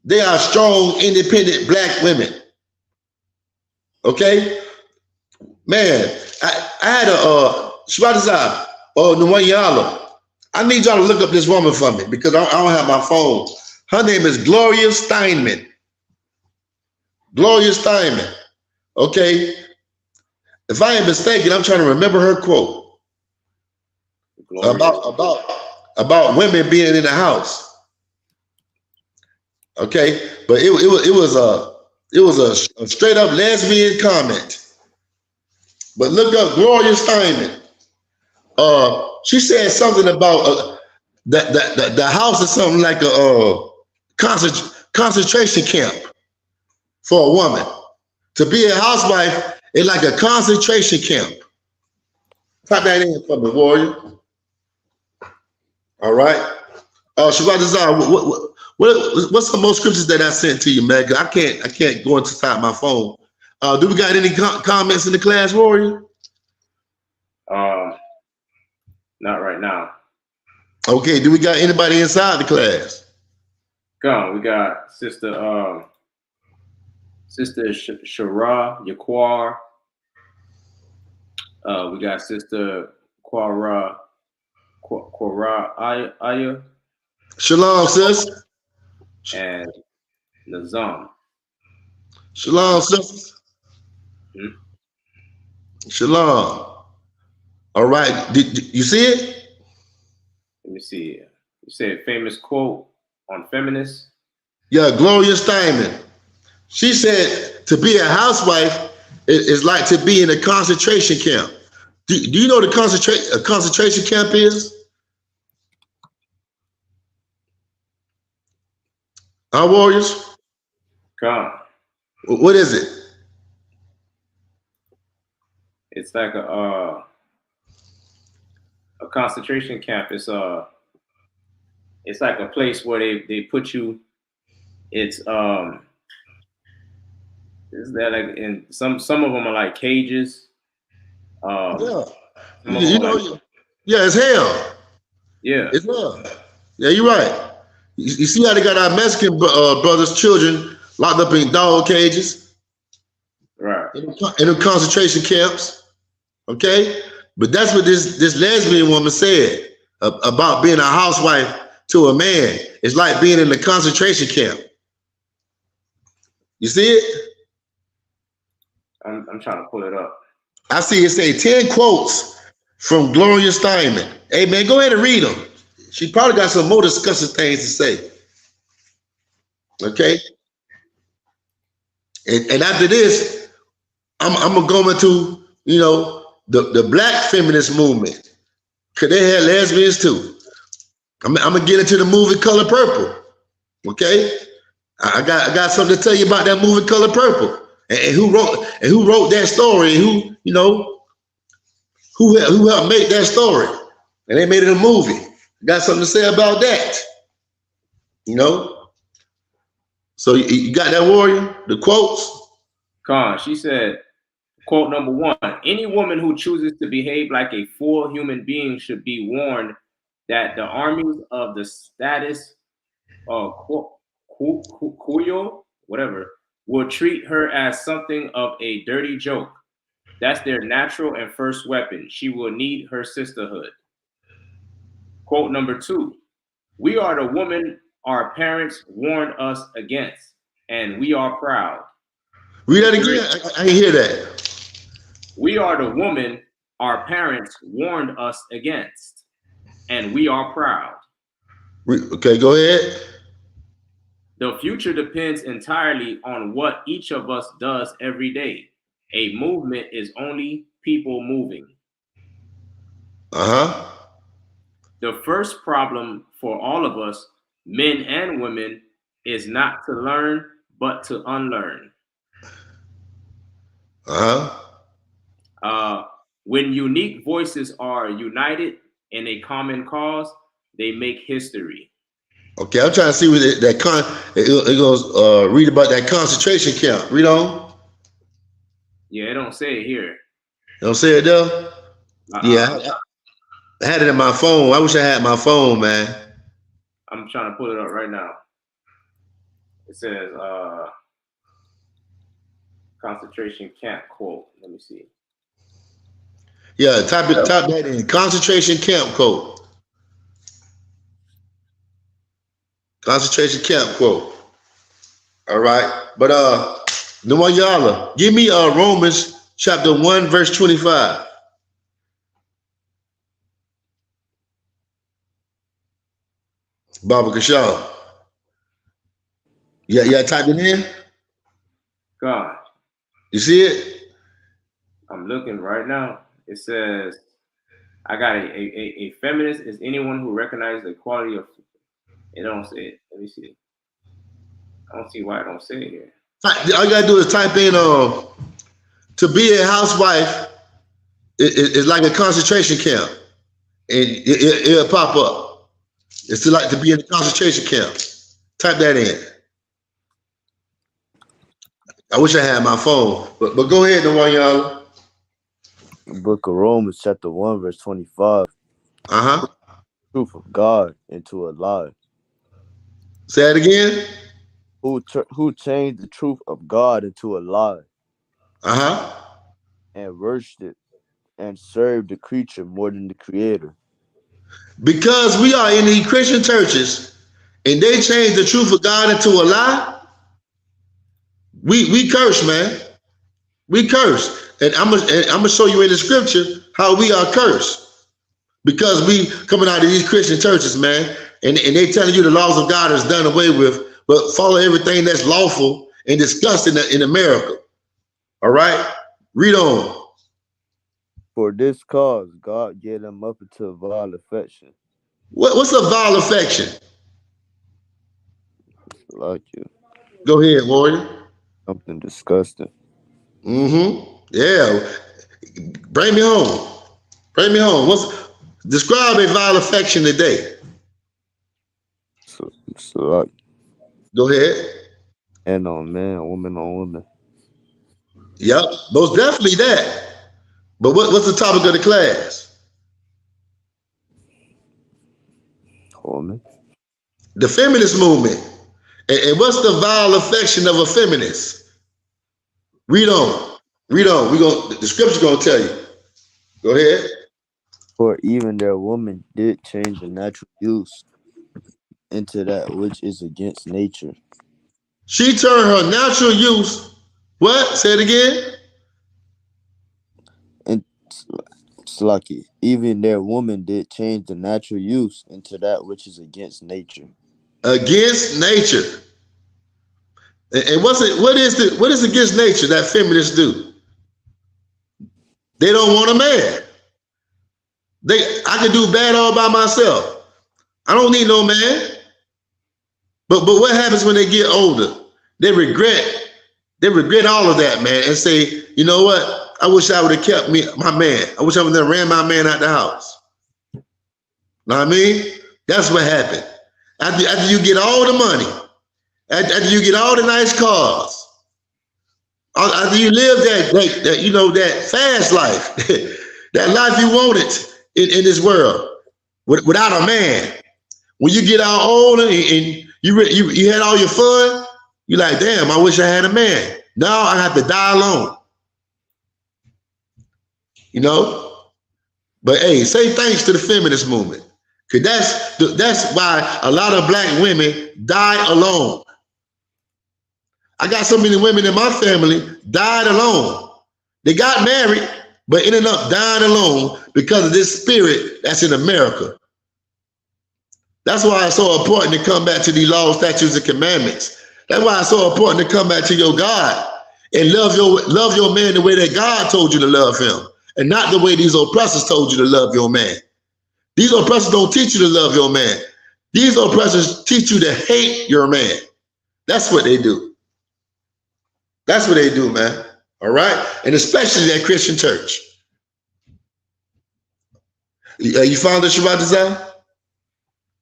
They are strong, independent black women. Okay? Man, I had a Shwatazah or Nwanyala. I need y'all to look up this woman for me because I don't have my phone. Her name is Gloria Steinman. Gloria Steinman. Okay? If I ain't mistaken, I'm trying to remember her quote about women being in the house. Okay, but it was a straight up lesbian comment. But look up Gloria Steinman. She said something about the house is something like a concentration camp for a woman. To be a housewife is like a concentration camp. Type that in for me, warrior. All right. Shabbat, what's some more scriptures that I sent to you, man? Cause I can't go inside my phone. Do we got any comments in the class, warrior? Not right now. Okay. Do we got anybody inside the class? Come, we got Sister Shara Yaquar. We got Sister Quara Aya. Shalom, sis. And Nazam. Shalom, sis. Shalom. All right. Did you see it? Let me see. You said famous quote on Feminist? Yeah, Gloria Steinman. She said to be a housewife is like to be in a concentration camp. Do you know what a concentration camp is? Our warriors? Come. What is it? It's like a concentration camp. It's like a place where they put you. It's is that like in some of them are like cages. Yeah, it's hell. Yeah, it's hell. Yeah, you're right. You see how they got our Mexican brothers' children locked up in dog cages, right? In the concentration camps. Okay, but that's what this lesbian woman said about being a housewife to a man. It's like being in the concentration camp. You see it? I'm trying to pull it up. I see it say 10 quotes from Gloria Steinem. Hey man, go ahead and read them. She probably got some more disgusting things to say. Okay. And after this, I'm gonna go into, you know, the black feminist movement. Cause they had lesbians too. I'm gonna get into the movie Color Purple. Okay. I got something to tell you about that movie Color Purple. And who wrote that story, and who, you know, who helped make that story, and they made it a movie. Got something to say about that, you know. So you got that, warrior? The quotes. Khan, she said, quote number 1: any woman who chooses to behave like a full human being should be warned that the armies of the status quo, whatever, will treat her as something of a dirty joke. That's their natural and first weapon. She will need her sisterhood. Quote number 2: we are the woman our parents warned us against, and we are proud. Read that again. I didn't hear that. We are the woman our parents warned us against, and we are proud. Okay, go ahead. The future depends entirely on what each of us does every day. A movement is only people moving. The first problem for all of us, men and women, is not to learn, but to unlearn. When unique voices are united in a common cause, they make history. Okay, I'm trying to see what it goes. Read about that concentration camp. Read on. Yeah, it don't say it here. Don't say it though. Yeah, I had it in my phone. I wish I had my phone, man. I'm trying to pull it up right now. It says concentration camp quote. Let me see. Yeah, type that in. Concentration camp quote. Concentration camp quote. All right. But Nwanyala, give me Romans chapter 1, verse 25. Baba Kashaw. Yeah, type it in. God. You see it? I'm looking right now. It says, I got a feminist is anyone who recognizes the quality of. It don't say it. Let me see. I don't see why I don't say it here. All you gotta do is type in to be a housewife is like a concentration camp, and it'll pop up. It's like to be in a concentration camp. Type that in. I wish I had my phone, but go ahead, Nwanyala. Book of Romans, chapter 1, verse 25. Truth of God into a lie. Say it again. Who changed the truth of God into a lie. And worshipped it and served the creature more than the creator. Because we are in the Christian churches and they changed the truth of God into a lie, we curse, man. We curse. And I'm gonna show you in the scripture how we are cursed. Because we coming out of these Christian churches, man, and they telling you the laws of God is done away with, but follow everything that's lawful and discussed in America. All right? Read on. For this cause, God gave them up into vile affection. What's a vile affection? Like you. Go ahead, warrior. Something disgusting. Yeah. Bring me home. Bring me home. Describe a vile affection today. So like, go ahead. Man on man, woman on woman. Yep, most definitely that. But what's the topic of the class? Woman. The feminist movement. And what's the vile affection of a feminist? Read on. Read on. The scripture's gonna tell you. Go ahead. For even their woman did change the natural use into that which is against nature. She turned her natural use. What? Say it again. And it's like even their woman did change the natural use into that which is against nature. Against nature. And what is against nature that feminists do? They don't want a man. I can do bad all by myself. I don't need no man. But what happens when they get older? They regret all of that, man, and say, you know what? I wish I would have kept my man. I wish I would have ran my man out the house. Know what I mean? That's what happened. After you get all the money, after you get all the nice cars, after you live that fast life, that life you wanted in this world without a man. When you get all older and you had all your fun, you're like, damn, I wish I had a man. Now I have to die alone. You know? But hey, say thanks to the feminist movement. Cause that's why a lot of black women die alone. I got so many women in my family died alone. They got married, but ended up dying alone because of this spirit that's in America. That's why it's so important to come back to these laws, statutes, and commandments. That's why it's so important to come back to your God and love your man the way that God told you to love him, and not the way these oppressors told you to love your man. These oppressors don't teach you to love your man. These oppressors teach you to hate your man. That's what they do. That's what they do, man. All right? And especially that Christian church. You found the Shabbat Design?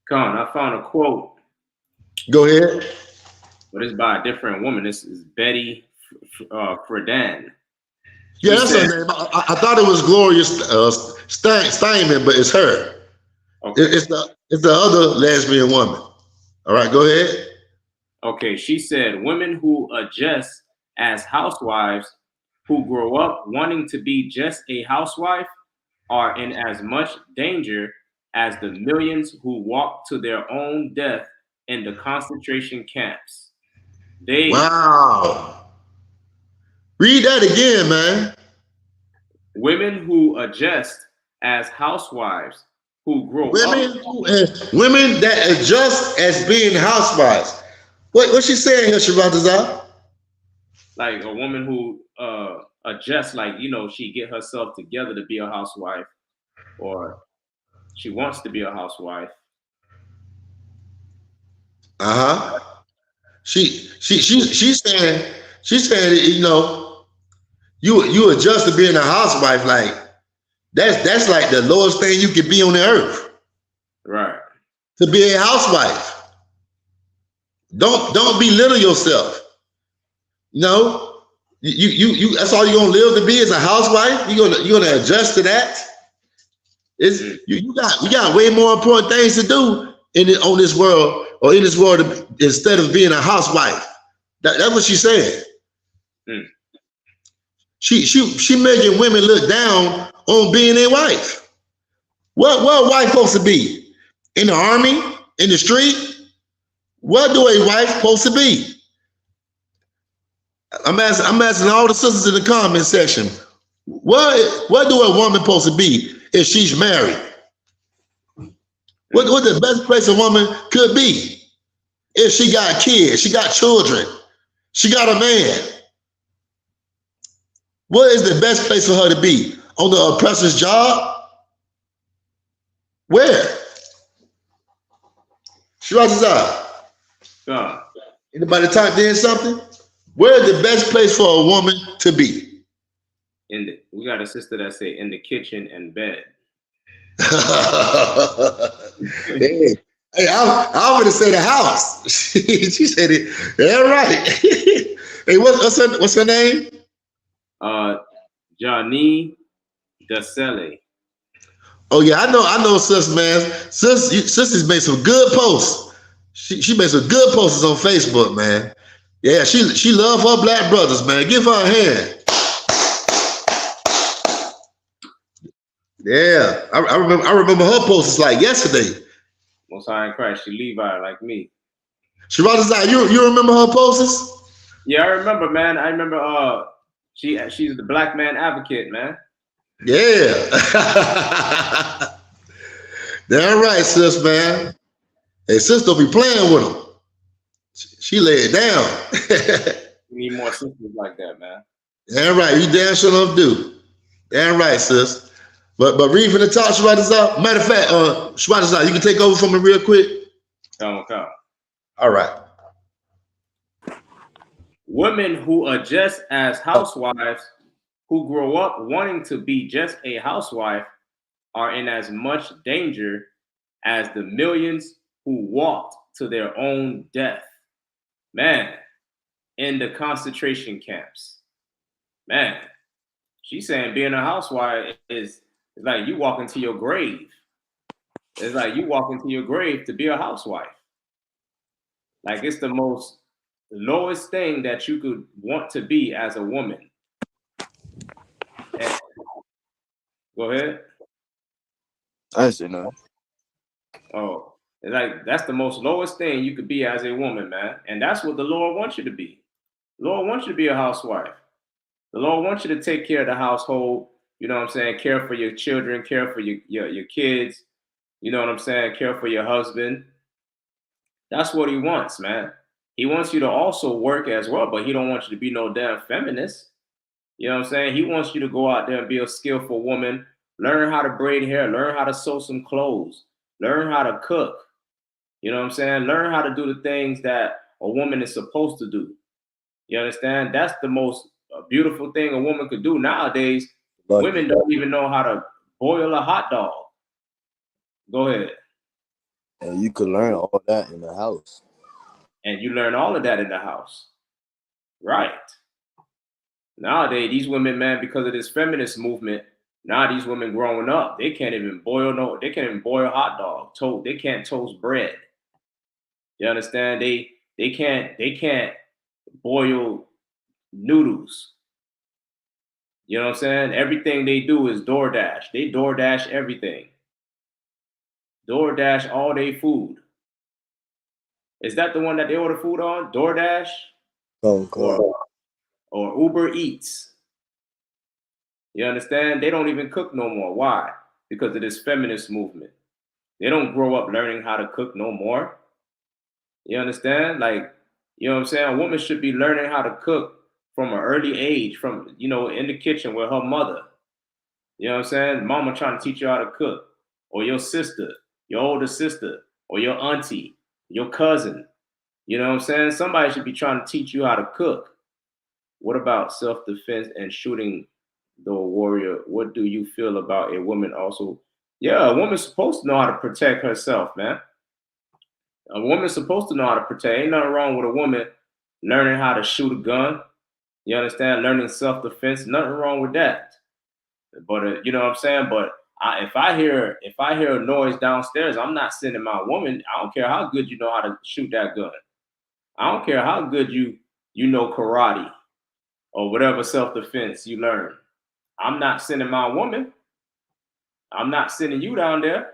Con, I found a quote. Go ahead. But it's by a different woman. This is Betty Friedan. Yeah, that's her name. I thought it was Gloria Steinman, but it's her. Okay. It's the other lesbian woman. All right, go ahead. Okay, she said, women who adjust as housewives who grow up wanting to be just a housewife are in as much danger as the millions who walk to their own death in the concentration camps. Wow. Read that again, man. Women who adjust as housewives who grow up. Women that adjust as being housewives. What's she saying here, Shabbat? Like a woman who adjusts, like, she get herself together to be a housewife, or she wants to be a housewife. She's saying, you adjust to being a housewife, like that's like the lowest thing you could be on the earth. Right. To be a housewife. Don't belittle yourself. You that's all you're gonna live to be is a housewife. You're gonna adjust to that. You got way more important things to do in this world instead of being a housewife. That's what she's saying. She making women look down on being a wife. What a wife supposed to be? In the army? In the street? What do a wife supposed to be? I'm asking all the sisters in the comment section. What do a woman supposed to be if she's married? What the best place a woman could be? If she got kids, she got children, she got a man. What is the best place for her to be? On the oppressor's job? Where? Shirazazar. Anybody typed in something? Where is the best place for a woman to be? We got a sister that say in the kitchen and bed. Hey, I'm gonna say the house. She said it. Yeah, right. Hey, what's her name? Johnny Dasele. Oh yeah, I know, sis, man. Sister's made some good posts. She made some good posts on Facebook, man. Yeah, she love her black brothers, man. Give her a hand. Yeah, I remember her posts like yesterday. Most High in Christ, she Levi like me. Shirazazar, you remember her posts? Yeah, I remember, man. I remember she's the black man advocate, man. Yeah. Damn right, sis, man. Hey, sis don't be playing with them. She lay it down. We need more sisters like that, man. Damn right, you damn sure don't do. Damn right, sis. But read from the top, Shirazazar. Matter of fact, Shirazazar, you can take over from me real quick. Come. All right. Women who are just as housewives, who grow up wanting to be just a housewife, are in as much danger as the millions who walked to their own death. Man, in the concentration camps. Man, she's saying being a housewife is like you walk into your grave. It's like you walk into your grave to be a housewife. Like it's the most lowest thing that you could want to be as a woman. And, go ahead. I say no. Oh, it's like that's the most lowest thing you could be as a woman, man. And that's what the Lord wants you to be. The Lord wants you to be a housewife. The Lord wants you to take care of the household. You know what I'm saying? Care for your children, care for your kids. You know what I'm saying? Care for your husband. That's what he wants, man. He wants you to also work as well, but he don't want you to be no damn feminist. You know what I'm saying? He wants you to go out there and be a skillful woman, learn how to braid hair, learn how to sew some clothes, learn how to cook. You know what I'm saying? Learn how to do the things that a woman is supposed to do. You understand? That's the most beautiful thing a woman could do nowadays. Women don't even know how to boil a hot dog. Go ahead. And you could learn all that in the house. And you learn all of that in the house. Right. Nowadays, these women, man, because of this feminist movement, now these women growing up, they can't even boil hot dog. They can't toast bread. You understand? They can't boil noodles. You know what I'm saying? Everything they do is DoorDash. They DoorDash everything. DoorDash all day food. Is that the one that they order food on? DoorDash? Or Uber Eats. You understand? They don't even cook no more. Why? Because of this feminist movement. They don't grow up learning how to cook no more. You understand? Like, you know what I'm saying? A woman should be learning how to cook from an early age, from, you know, in the kitchen with her mother. You know what I'm saying? Mama trying to teach you how to cook. Or your sister, your older sister, or your auntie, your cousin. You know what I'm saying? Somebody should be trying to teach you how to cook. What about self-defense and shooting the warrior? What do you feel about a woman also? Yeah, a woman's supposed to know how to protect herself, man. A woman's supposed to know how to protect. Ain't nothing wrong with a woman learning how to shoot a gun. You understand? Learning self-defense. Nothing wrong with that. But you know what I'm saying? But if I hear a noise downstairs, I'm not sending my woman. I don't care how good you know how to shoot that gun. I don't care how good you know karate or whatever self-defense you learn. I'm not sending my woman. I'm not sending you down there.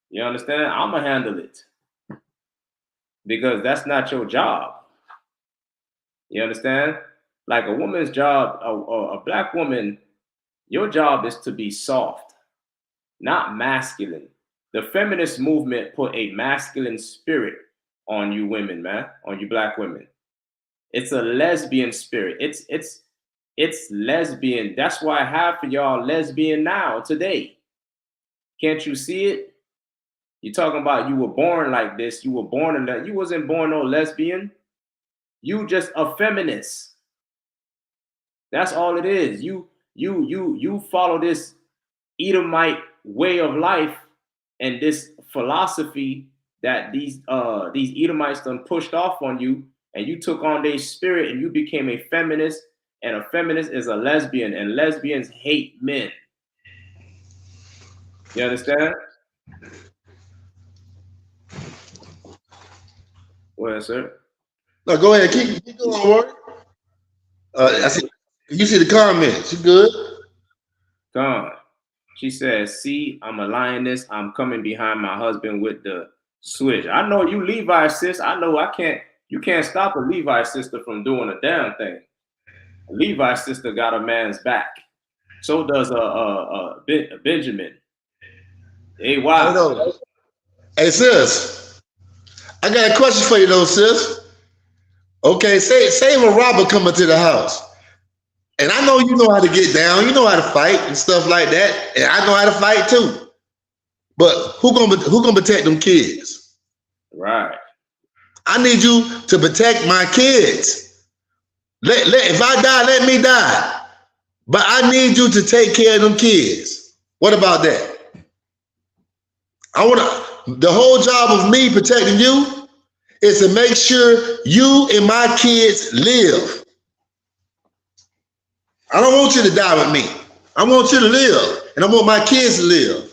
You understand? I'm going to handle it. Because that's not your job. You understand? Like a woman's job, a black woman, your job is to be soft, not masculine. The feminist movement put a masculine spirit on you women, man, on you black women. It's a lesbian spirit. It's It's lesbian. That's why half of y'all lesbian now today. Can't you see it? You're talking about you were born like this. You were born in that. You wasn't born no lesbian. You just a feminist. That's all it is. You follow this Edomite way of life and this philosophy that these Edomites done pushed off on you, and you took on their spirit and you became a feminist, and a feminist is a lesbian, and lesbians hate men. You understand? Go ahead, sir. No, go ahead. Keep going, Warren. I see. You see the comments. You good? Gone. She says, see, I'm a lioness. I'm coming behind my husband with the switch. I know you Levi sis. I know you can't stop a Levi sister from doing a damn thing. A Levi sister got a man's back. So does a Benjamin. Hey, wow. Hey, sis. I got a question for you though, sis. Okay, say if a robber come into the house. And I know you know how to get down, you know how to fight and stuff like that. And I know how to fight too. But who gonna protect them kids? Right. I need you to protect my kids. If I die, let me die. But I need you to take care of them kids. What about that? The whole job of me protecting you is to make sure you and my kids live. I don't want you to die with me. I want you to live, and I want my kids to live.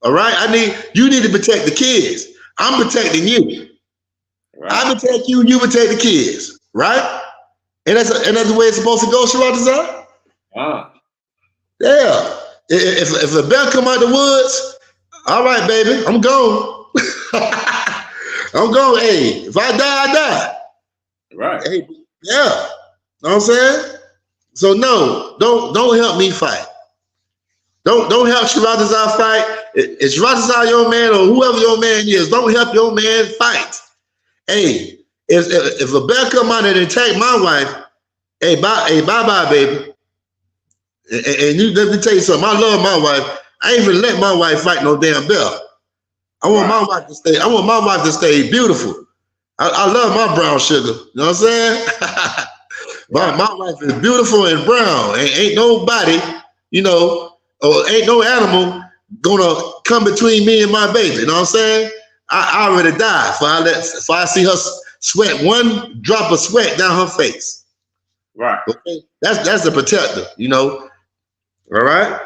All right? You need to protect the kids. I'm protecting you. Right. I protect you, you protect the kids, right? And that's the way it's supposed to go, Sharatazar? Yeah. If a bear come out the woods, all right, baby, I'm gone. I'm gone. Hey, if I die, I die. Right. Hey, yeah. Know what I'm saying? So no, don't help me fight. Don't help Sharatazar fight. If Sharatazar your man or whoever your man is, don't help your man fight. Hey, if a bear come out and attack my wife, hey, bye, baby. And let me tell you something. I love my wife. I ain't even let my wife fight no damn bear. I want my wife to stay. I want my wife to stay beautiful. I love my brown sugar. You know what I'm saying? My wife is beautiful and brown. Ain't nobody, or ain't no animal gonna come between me and my baby. You know what I'm saying? I already died if I see her sweat, one drop of sweat down her face. Right. Okay? That's the protector, All right?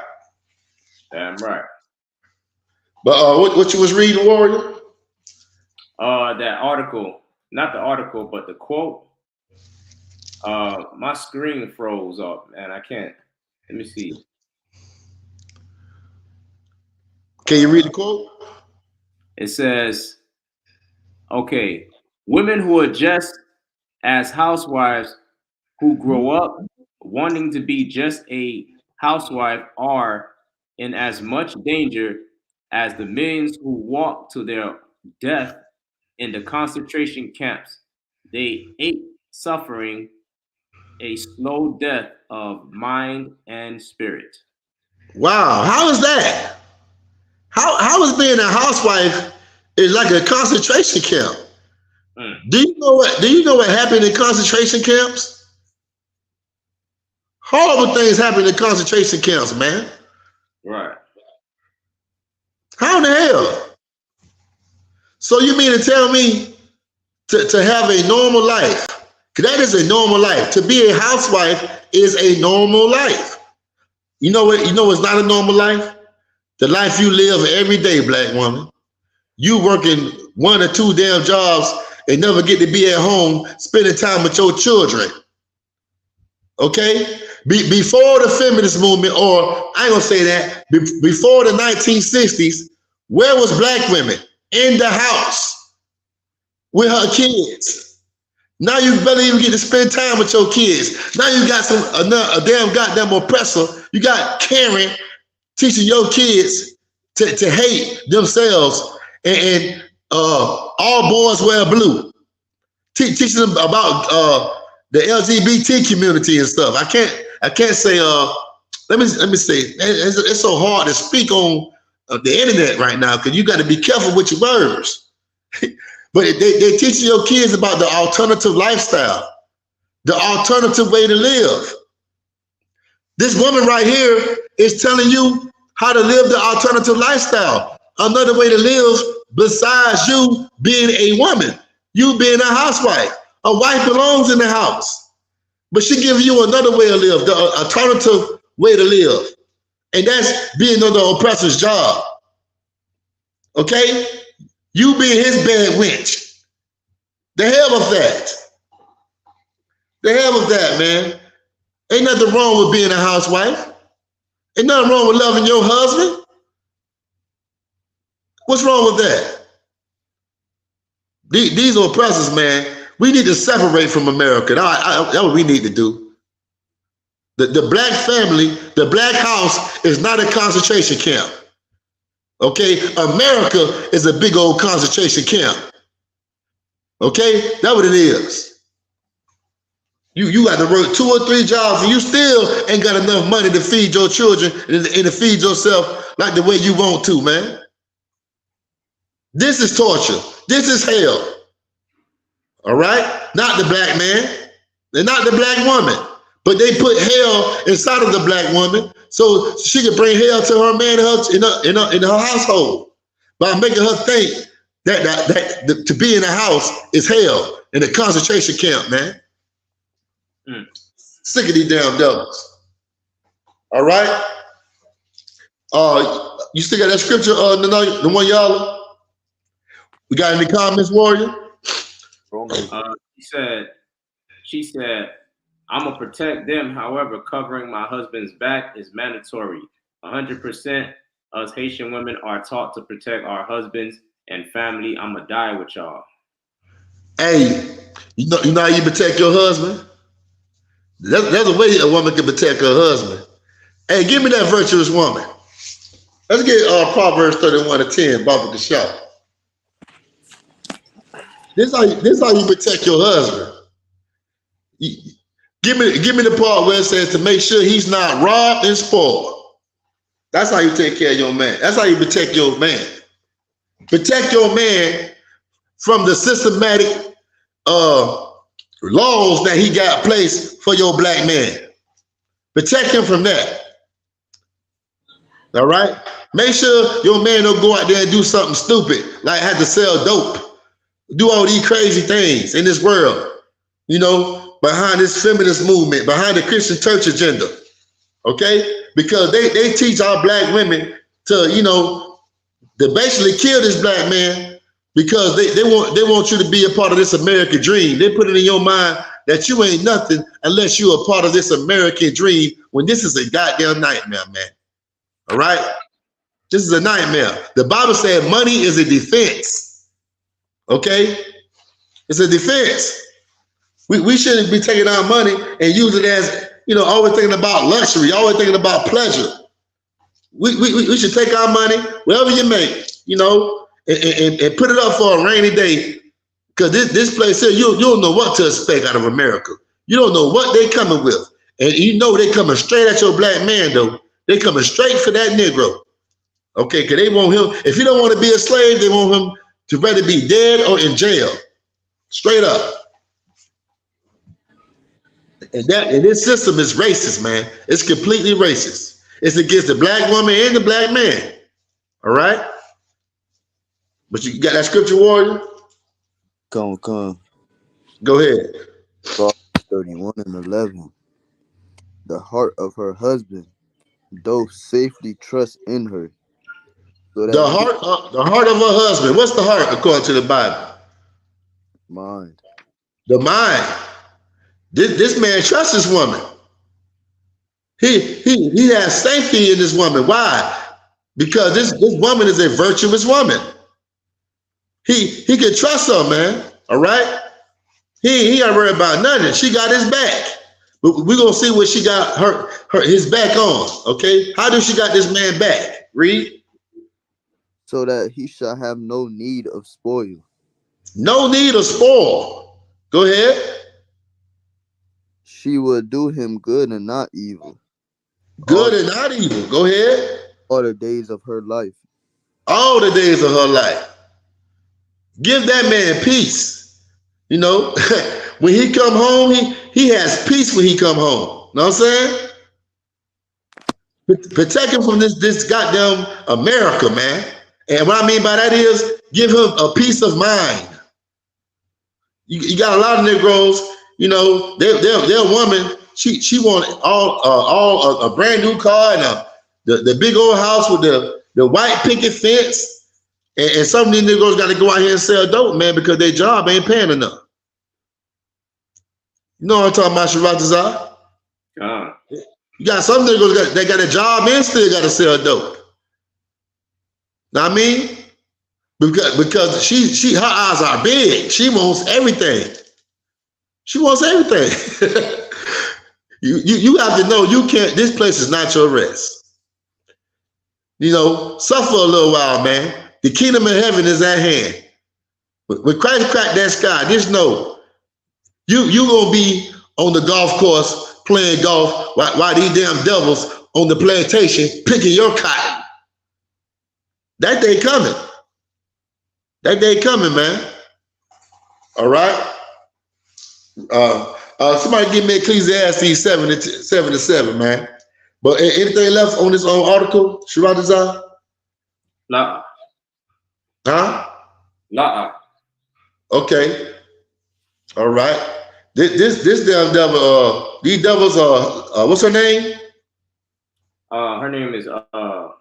Damn right. But what you was reading, Warrior? That article, not the article, but the quote. My screen froze up, man. I can't. Let me see. Can you read the quote? It says, okay, women who are just as housewives who grow up wanting to be just a housewife are in as much danger as the millions who walk to their death in the concentration camps. They ate suffering a slow death of mind and spirit. Wow, how is that? How is being a housewife is like a concentration camp? Do you know what happened in concentration camps? Horrible things happen in concentration camps, man. Right. How in the hell? So you mean to tell me to have a normal life? Because that is a normal life. To be a housewife is a normal life. You know what? It's not a normal life? The life you live every day, black woman. You working 1 or 2 damn jobs and never get to be at home spending time with your children. Okay? Before the feminist movement, or I ain't gonna say that, before the 1960s, where was black women? In the house with her kids. Now you barely even get to spend time with your kids. Now you got a damn goddamn oppressor. You got Karen teaching your kids to hate themselves and all boys wear blue. Teaching them about the LGBT community and stuff. I can't say let me say it's so hard to speak on the internet right now because you got to be careful with your words. But they teach your kids about the alternative lifestyle, the alternative way to live. This woman right here is telling you how to live the alternative lifestyle, another way to live besides you being a woman, you being a housewife. A wife belongs in the house, but she gives you another way to live, the alternative way to live. And that's being on the oppressor's job. Okay? You being his bad wench. The hell of that. The hell of that, man. Ain't nothing wrong with being a housewife. Ain't nothing wrong with loving your husband. What's wrong with that? These oppressors, man, we need to separate from America. That's what we need to do. The black family, the black house is not a concentration camp. Okay? America is a big old concentration camp. Okay? That's what it is. You got to work 2 or 3 jobs and you still ain't got enough money to feed your children and to feed yourself like the way you want to, man. This is torture. This is hell. All right? Not the black man. They're not the black woman. But they put hell inside of the black woman so she can bring hell to her man in her household by making her think that to be in a house is hell in a concentration camp, man. Sick of these damn devils. All right? You still got that scripture, the one y'all? We got any comments, Warrior? She said, I'm gonna protect them. However, covering my husband's back is mandatory. 100% us Haitian women are taught to protect our husbands and family. I'm gonna die with y'all. Hey, you know how you protect your husband? There's a way a woman can protect her husband. Hey, give me that virtuous woman. Let's get Proverbs 31:10, Baba the Shop. This how you protect your husband. Give me the part where it says to make sure he's not robbed and spoiled. That's how you take care of your man. That's how you protect your man. Protect your man from the systematic laws that he got placed for your black man. Protect him from that. All right? Make sure your man don't go out there and do something stupid, like have to sell dope, do all these crazy things in this world, you know, behind this feminist movement, behind the Christian church agenda, okay? Because they teach our black women to, you know, to basically kill this black man because they want you to be a part of this American dream. They put it in your mind that you ain't nothing unless you're a part of this American dream when this is a goddamn nightmare, man. All right? This is a nightmare. The Bible said money is a defense, okay? It's a defense. We shouldn't be taking our money and use it as, you know, always thinking about luxury, always thinking about pleasure. We should take our money, whatever you make, you know, and put it up for a rainy day. Because this place here, you don't know what to expect out of America. You don't know what they coming with. And you know they coming straight at your black man, though. They coming straight for that Negro. Okay, because they want him, if he don't want to be a slave, they want him to rather be dead or in jail. Straight up. And this system is racist, man. It's completely racist. It's against the black woman and the black man. All right? But you got that scripture, Warrior? Come. Go ahead. Proverbs 31:11. The heart of her husband doth safely trust in her. So the heart of her husband. What's the heart according to the Bible? Mind. The mind. This man trusts this woman. He has safety in this woman. Why? Because this woman is a virtuous woman. He can trust her, man. All right? He ain't gotta worry about nothing. She got his back. But we're gonna see what she got his back on. Okay? How does she got this man back? Read. So that he shall have no need of spoil. No need of spoil. Go ahead. She would do him good and not evil. Good and not evil. Go ahead. All the days of her life. All the days of her life. Give that man peace. You know, when he come home, he has peace when he come home. Know what I'm saying? Protect him from this goddamn America, man. And what I mean by that is give him a peace of mind. You got a lot of Negroes, you know, their woman, she want all a brand new car and the big old house with the white picket fence. And some of these Negroes got to go out here and sell dope, man, because their job ain't paying enough. You know what I'm talking about, Sharatazar? You got some Negroes that got a job and still got to sell dope. Know what I mean? Because she her eyes are big. She wants everything. She wants everything. you have to know you can't. This place is not your rest. You know, suffer a little while, man. The kingdom of heaven is at hand. When Christ cracked that sky, just know you gonna be on the golf course playing golf while these damn devils on the plantation picking your cotton. That day coming. That day coming, man. All right. Somebody give me Ecclesiastes 7:7, man. But anything left on this article, Sharatazar? Nah. Huh? Nah. Okay. All right. This damn devil. These devils are. What's her name? Her name is I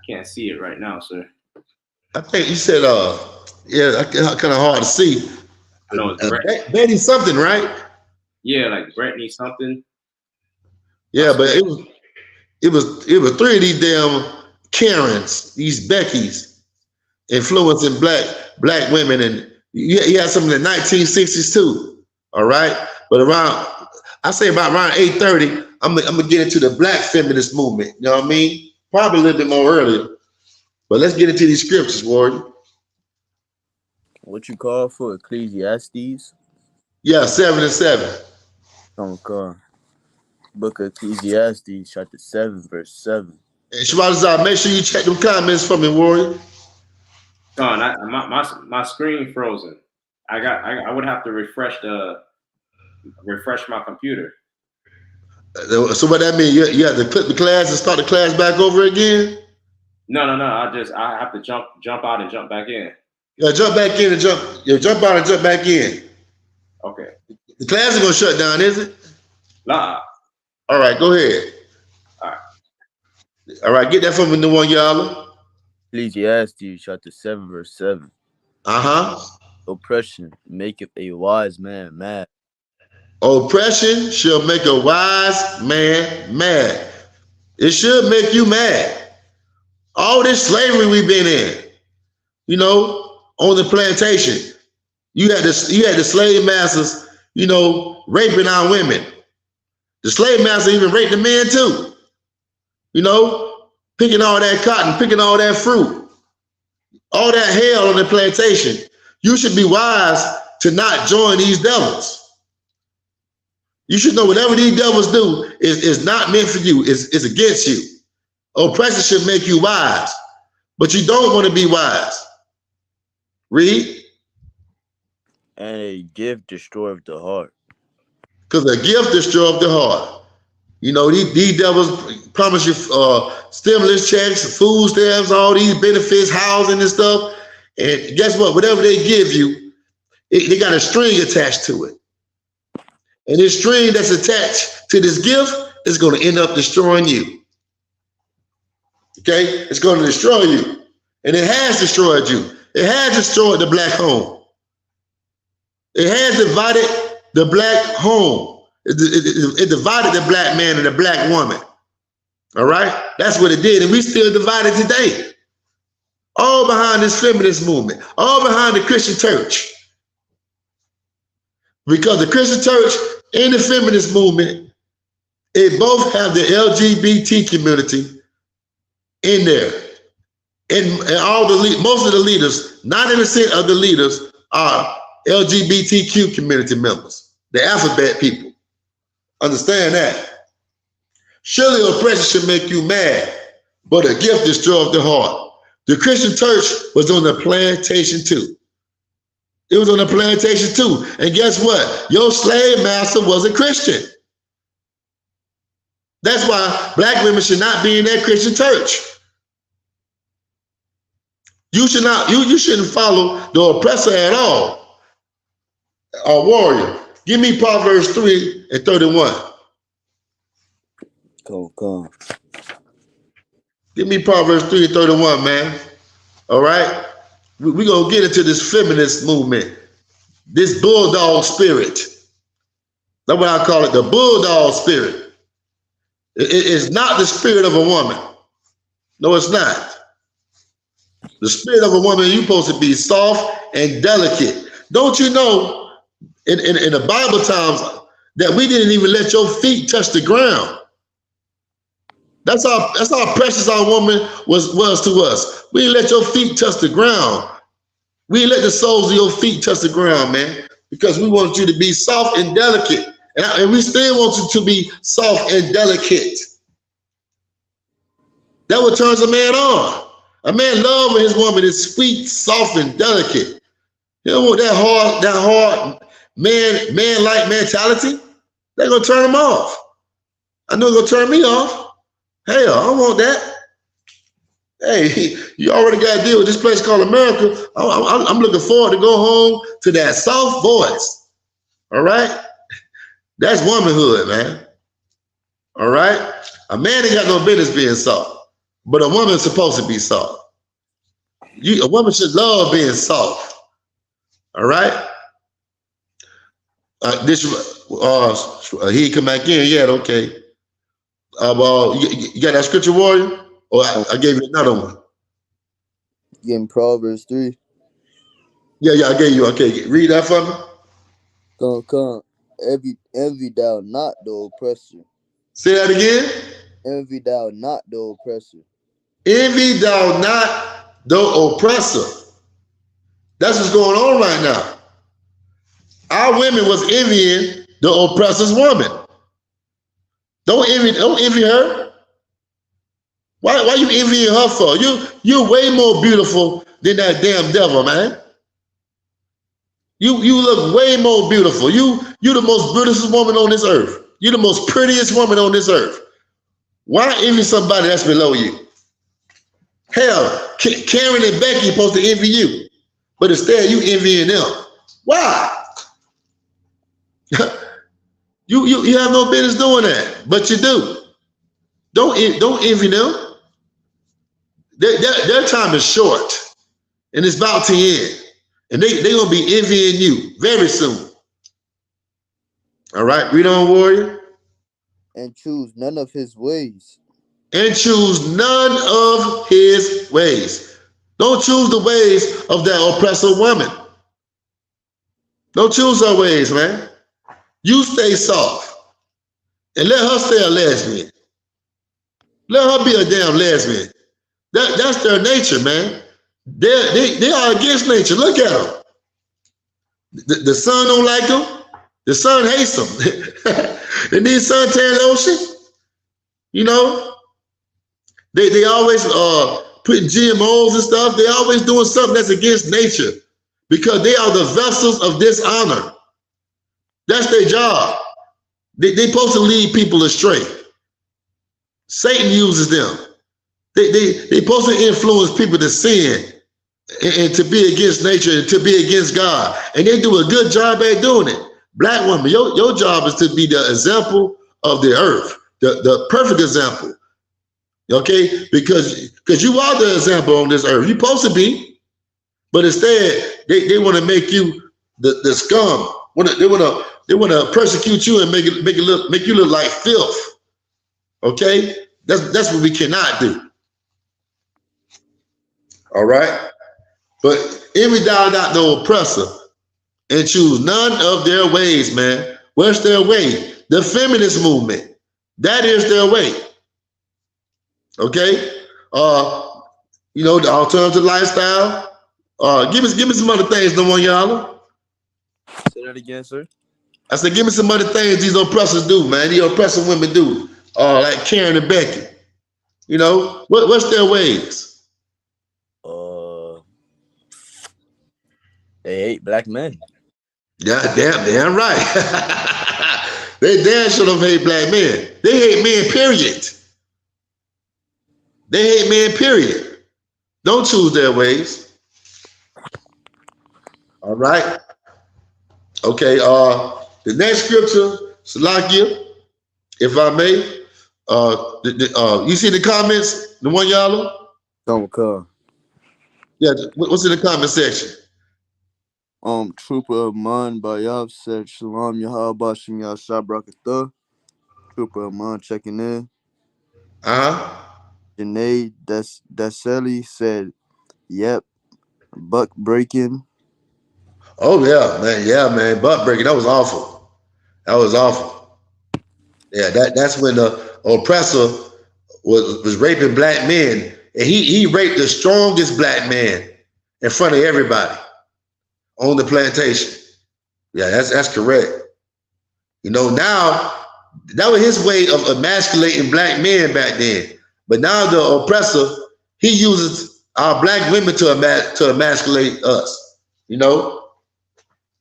can't see it right now, sir. I think you said yeah, kind of hard to see. I know it's Betty something, right? Yeah, like Brittany something. Yeah, but it was three of these damn Karens, these Beckys, influencing black women, and you had some in the 1960s too. All right, but around 8:30, I'm gonna get into the black feminist movement. You know what I mean? Probably a little bit more earlier. But let's get into these scriptures, Warden. What you call for Ecclesiastes? Yeah, 7:7. Okay. Book of Ecclesiastes, chapter 7, verse 7. And Sharatazar, make sure you check them comments for me, Warrior. My screen frozen. I would have to refresh my computer. So what that mean? You have to click the class and start the class back over again? No. I have to jump out and jump back in. Yeah, jump back in and jump out and jump back in. Okay. The class is gonna shut down, is it? Nah. All right, go ahead. All right, get that from me, the one y'all. Ecclesiastes chapter 7, verse 7. Oppression maketh a wise man mad. Oppression shall make a wise man mad. It should make you mad. All this slavery we've been in, you know, on the plantation. You had the slave masters, you know, raping our women. The slave master even raped the men too. You know, picking all that cotton, picking all that fruit, all that hell on the plantation. You should be wise to not join these devils. You should know whatever these devils do is not meant for you. It's against you. Oppression should make you wise, but you don't want to be wise. Read. And a gift destroyeth the heart. Because a gift destroyeth the heart. You know, these devils promise you stimulus checks, food stamps, all these benefits, housing and stuff. And guess what? Whatever they give you, they got a string attached to it. And this string that's attached to this gift is going to end up destroying you. Okay? It's going to destroy you. And it has destroyed you. It has destroyed the black home. It has divided the black home. It divided the black man and the black woman. All right? That's what it did. And we still divided today. All behind this feminist movement. All behind the Christian church. Because the Christian church and the feminist movement, it both have the LGBT community in there. And most of the leaders, 90% of the leaders are LGBTQ community members. the alphabet people. Understand that. Surely oppression should make you mad, but a gift destroys the heart. The Christian church was on the plantation too. It was on the plantation too. And guess what? Your slave master was a Christian. That's why black women should not be in that Christian church. You should not, you shouldn't follow the oppressor at all. A warrior. Give me Proverbs 3:31. Come. Give me Proverbs 3:31, man. All right? We're going to get into this feminist movement, this bulldog spirit. That's what I call it, the bulldog spirit. It's not the spirit of a woman. No, it's not. The spirit of a woman, you're supposed to be soft and delicate. Don't you know, in the Bible times, that we didn't even let your feet touch the ground. That's how precious our woman was to us. We didn't let your feet touch the ground. We didn't let the soles of your feet touch the ground, man, because we want you to be soft and delicate. And we still want you to be soft and delicate. That what turns a man on. A man loves when his woman is sweet, soft, and delicate. You don't want that hard man-like mentality. They're gonna turn him off. I know it's gonna turn me off. Hell, I don't want that. Hey, you already got to deal with this place called America. I'm looking forward to go home to that soft voice. All right? That's womanhood, man. All right? A man ain't got no business being soft, but a woman's supposed to be soft. A woman should love being soft. All right? He come back in yet? Okay. You got that scripture, warrior? Or I gave you another one. In Proverbs 3. Yeah, I gave you. Okay, read that for me. Come. Envy thou not the oppressor. Say that again. Envy thou not the oppressor. Envy thou not the oppressor. That's what's going on right now. Our women was envying the oppressor's woman. Don't envy her. Why you envying her for? You're way more beautiful than that damn devil, man. You look way more beautiful. You the most beautiful woman on this earth. You're the most prettiest woman on this earth. Why envy somebody that's below you? Hell, Karen and Becky supposed to envy you, but instead you envying them. Why? you have no business doing that, but you do. Don't envy them. Their time is short, and it's about to end. And they're going to be envying you very soon. All right, read on, warrior. And choose none of his ways. And choose none of his ways. Don't choose the ways of that oppressor woman. Don't choose her ways, man. You stay soft. And let her stay a lesbian. Let her be a damn lesbian. That's their nature, man. They are against nature. Look at them. The sun don't like them. The sun hates them. They need suntan lotion. You know, they always putting GMOs and stuff. They always doing something that's against nature because they are the vessels of dishonor. That's their job. They supposed to lead people astray. Satan uses them. They supposed to influence people to sin and to be against nature and to be against God. And they do a good job at doing it. Black woman, your job is to be the example of the earth, the perfect example. Okay? Because you are the example on this earth. You're supposed to be. But instead, they want to make you the scum. They want to persecute you and make you look like filth. Okay? That's what we cannot do. All right? But envy thou not the oppressor, and choose none of their ways, man. What's their way? The feminist movement. That is their way. Okay? The alternative lifestyle. Give me some other things, no one y'all. Say that again, sir. I said, give me some other things these oppressors do, man. These oppressive women do. Like Karen and Becky. You know, what's their ways? They hate black men. Yeah, damn right. They damn sure don't hate black men. They hate men, period. They hate men, period. Don't choose their ways. All right. Okay, the next scripture, Salakia, if I may. You see the comments, the one y'all? Don't come. Yeah, what's in the comment section? Trooper Aman Bayab said, Shalom Yahal Bashim Yashab Brakatah. Trooper Aman checking in. Janae Daseli said, yep, buck breaking. Oh, yeah, man. Butt breaking. That was awful. Yeah, that's when the oppressor was raping black men. And he raped the strongest black man in front of everybody on the plantation. Yeah, that's correct. You know, now that was his way of emasculating black men back then. But now the oppressor, he uses our black women to emasculate us. You know,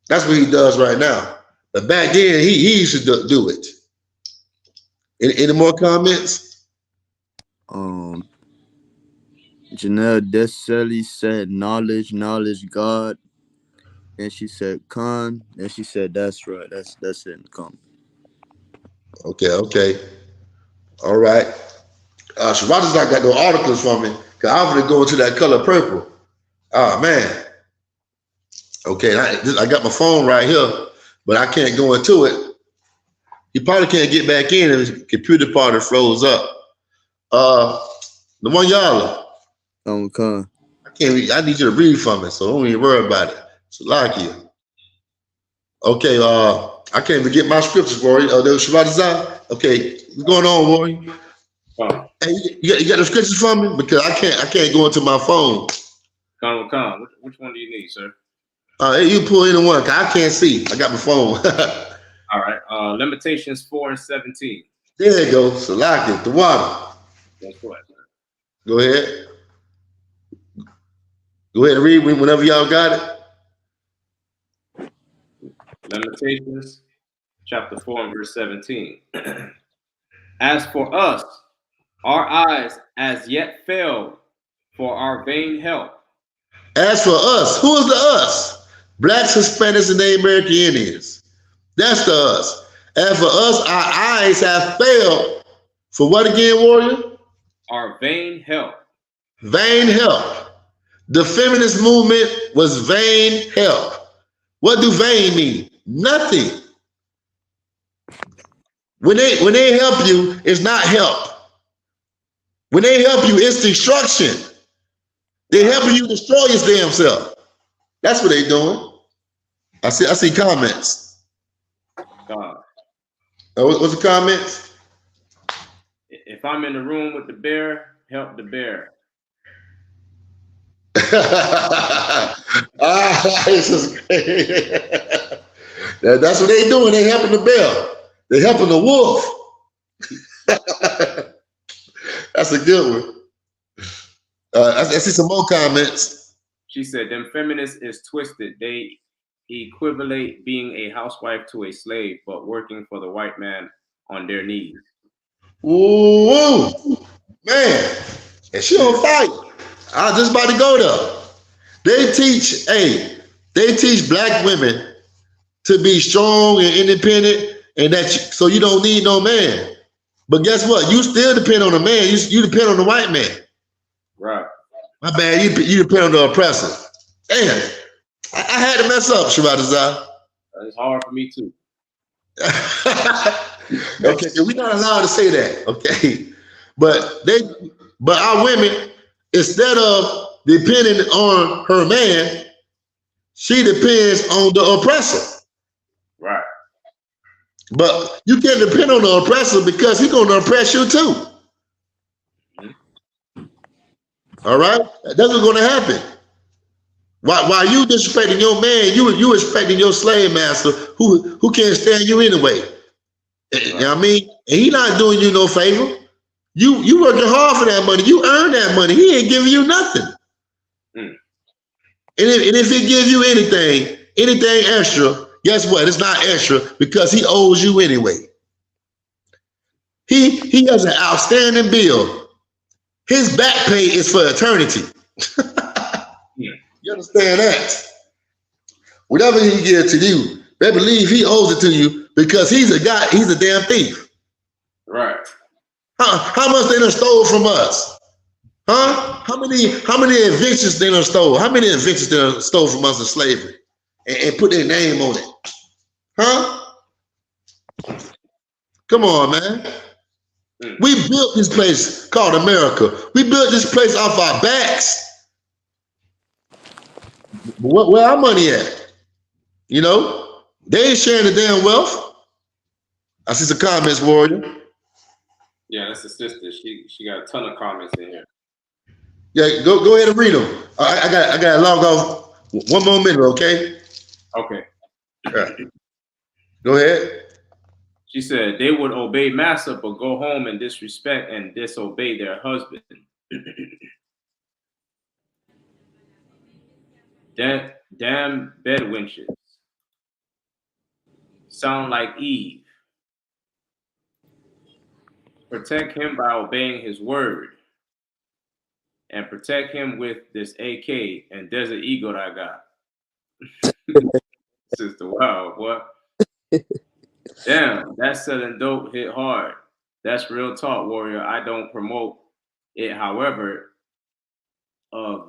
that's what he does right now. But back then, he used to do it. Any more comments? Janelle Deseli said, knowledge, God. And she said, Khan. And she said, that's right. That's it in the comment. Okay. All right. Shabbat's not got no articles for me because I'm going to go into that color purple. Oh, man. Okay, I got my phone right here, but I can't go into it. He probably can't get back in and his computer part froze up. The one y'all. Khan. I need you to read from it, so don't even worry about it. Salakia. Okay, I can't even get my scriptures for you. There was Shabbat. Okay, what's going on, Rory? Hey, you got the scriptures for me? Because I can't go into my phone. Khan. Which one do you need, sir? Hey, you pull in one, because I can't see. I got my phone. All right. Limitations 4 and 17. There you go. Salakia, the water. That's correct, sir. Go ahead. Go ahead and read whenever y'all got it. Lamentations chapter 4 and verse 17. As for us, our eyes as yet failed for our vain help. As for us, who is the us? Blacks, Hispanics, and Native American Indians. That's the us. As for us, our eyes have failed for what again, warrior? Our vain help. Vain help. The feminist movement was vain help. What do vain mean? Nothing. When they help you, it's not help. When they help you, it's destruction. They're helping you destroy your damn self. That's what they're doing. I see comments. What's the comments? If I'm in the room with the bear, help the bear. This is great. That's what they doing. They helping the bear. They helping the wolf. That's a good one. I see some more comments. She said, them feminists is twisted. They equivalent being a housewife to a slave, but working for the white man on their knees. Ooh, man. And she on fire. I was just about to go there. They teach black women to be strong and independent, and so you don't need no man. But guess what? You still depend on a man. You depend on the white man. Right. My bad. You depend on the oppressor. Damn. I had to mess up, Shabbat. It's hard for me too. Okay, we're not allowed to say that. Okay, but our women, instead of depending on her man, she depends on the oppressor. Right. But you can't depend on the oppressor because he's going to oppress you too. Mm-hmm. All right? That's what's going to happen. While you disrespecting your man, you respecting your slave master who can't stand you anyway. Right. You know what I mean? And he not doing you no favor. You working hard for that money. You earn that money. He ain't giving you nothing. And if he gives you anything extra, guess what? It's not extra because he owes you anyway. He has an outstanding bill. His back pay is for eternity. You understand that? Whatever he gives to you, they believe he owes it to you because he's a damn thief. Right. How much they done stole from us? Huh? How many inventions they done stole? How many inventions they done stole from us in slavery and put their name on it? Huh? Come on, man. We built this place called America. We built this place off our backs. Where our money at? You know, they ain't sharing the damn wealth. I see some comments, Warrior. Yeah, that's the sister. She got a ton of comments in here. Yeah, go ahead and read them. I got to log off 1 more minute, okay? Okay. Right. Go ahead. She said they would obey master, but go home and disrespect and disobey their husband. Damn bedwenches. Sound like Eve. Protect him by obeying his word. And protect him with this AK and Desert Eagle that I got. Sister, wow, what? Damn, that selling dope hit hard. That's real talk, Warrior. I don't promote it. However,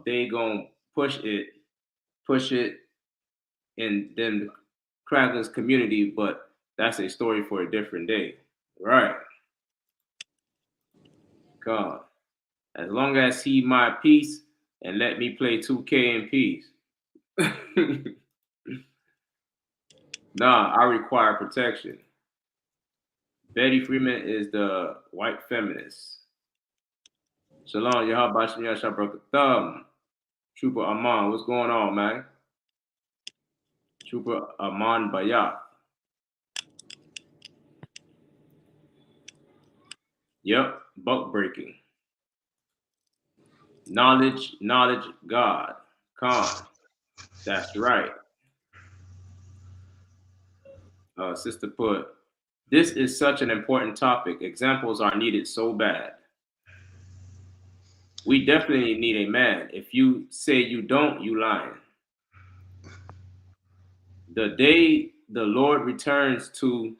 they gonna push it in them crackers community, but that's a story for a different day. Right. God. As long as he my peace and let me play 2K in peace. Nah, I require protection. Betty Freeman is the white feminist. Shalom, Yahabashim Yashabrakatham. Trooper Aman, what's going on, man? Trooper Aman Bayat. Yep, buck breaking. Knowledge, God. Khan. That's right. Sister put, this is such an important topic. Examples are needed so bad. We definitely need a man. If you say you don't, you lying. The day the Lord returns to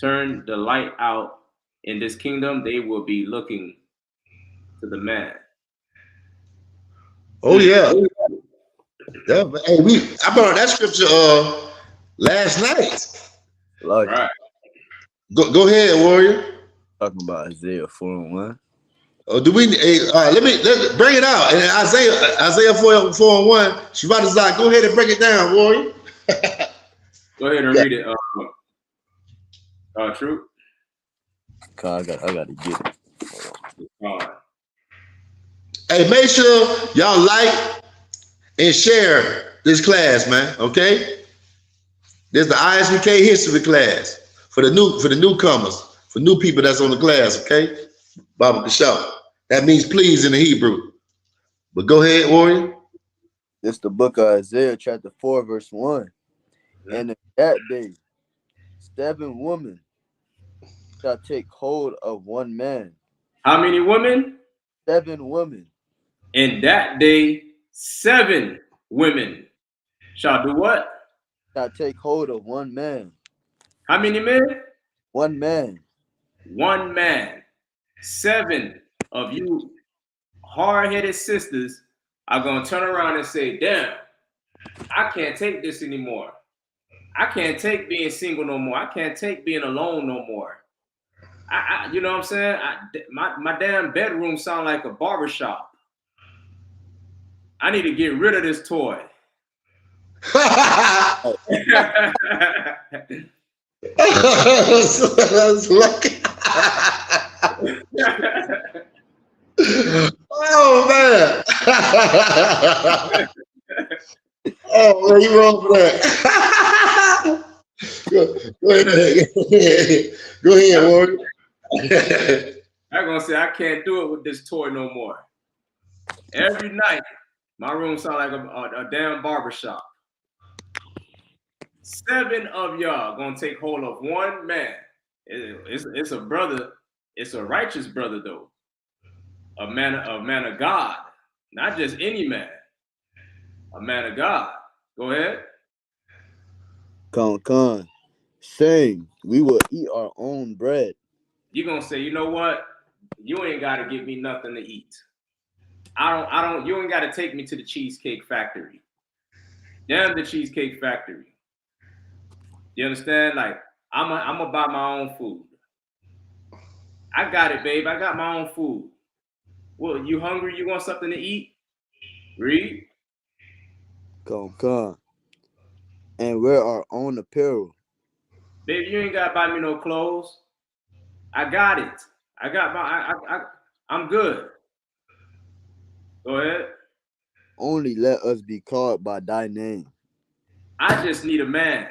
turn the light out in this kingdom, they will be looking to the man. Oh yeah. Hey, I brought that scripture last night. Like, right. Go ahead, Warrior. Talking about Isaiah 4:1. Oh, do we? Let's bring it out. And Isaiah 4:1. Shabbat, go ahead and break it down, Warrior. Go ahead and read it. True. I gotta get it. Hey, make sure y'all like and share this class, man. Okay. This is the I.S.U.K history class for the newcomers, for new people that's on the class. Okay. Baba Kashaw. That means please in the Hebrew. But go ahead, Warrior. This is the book of Isaiah, chapter 4, verse 1. And in that day, 7 women shall take hold of one man. How many women? 7 women. In that day, 7 women shall do what? Shall take hold of one man. How many men? 1 man. 1 man. 7 of you hard-headed sisters are going to turn around and say, damn, I can't take this anymore. I can't take being single no more. I can't take being alone no more. You know what I'm saying? My damn bedroom sound like a barbershop. I need to get rid of this toy. That's lucky. Oh man. Oh, man, you wrong for that. go ahead. Go ahead, Warrior. I'm gonna say I can't do it with this toy no more. Every night, my room sound like a damn barbershop. 7 of y'all gonna take hold of one man. It's a brother. It's a righteous brother though. A man of God, not just any man. A man of God. Go ahead. Con. Saying we will eat our own bread. You're gonna say, you know what? You ain't gotta give me nothing to eat. I don't, you ain't gotta take me to the Cheesecake Factory. Damn the Cheesecake Factory. You understand? Like, I'm gonna buy my own food. I got it, babe. I got my own food. Well, you hungry? You want something to eat? Read. Con. And wear our own apparel. Baby, you ain't gotta buy me no clothes. I got it. I got I'm good. Go ahead. Only let us be called by thy name. I just need a man.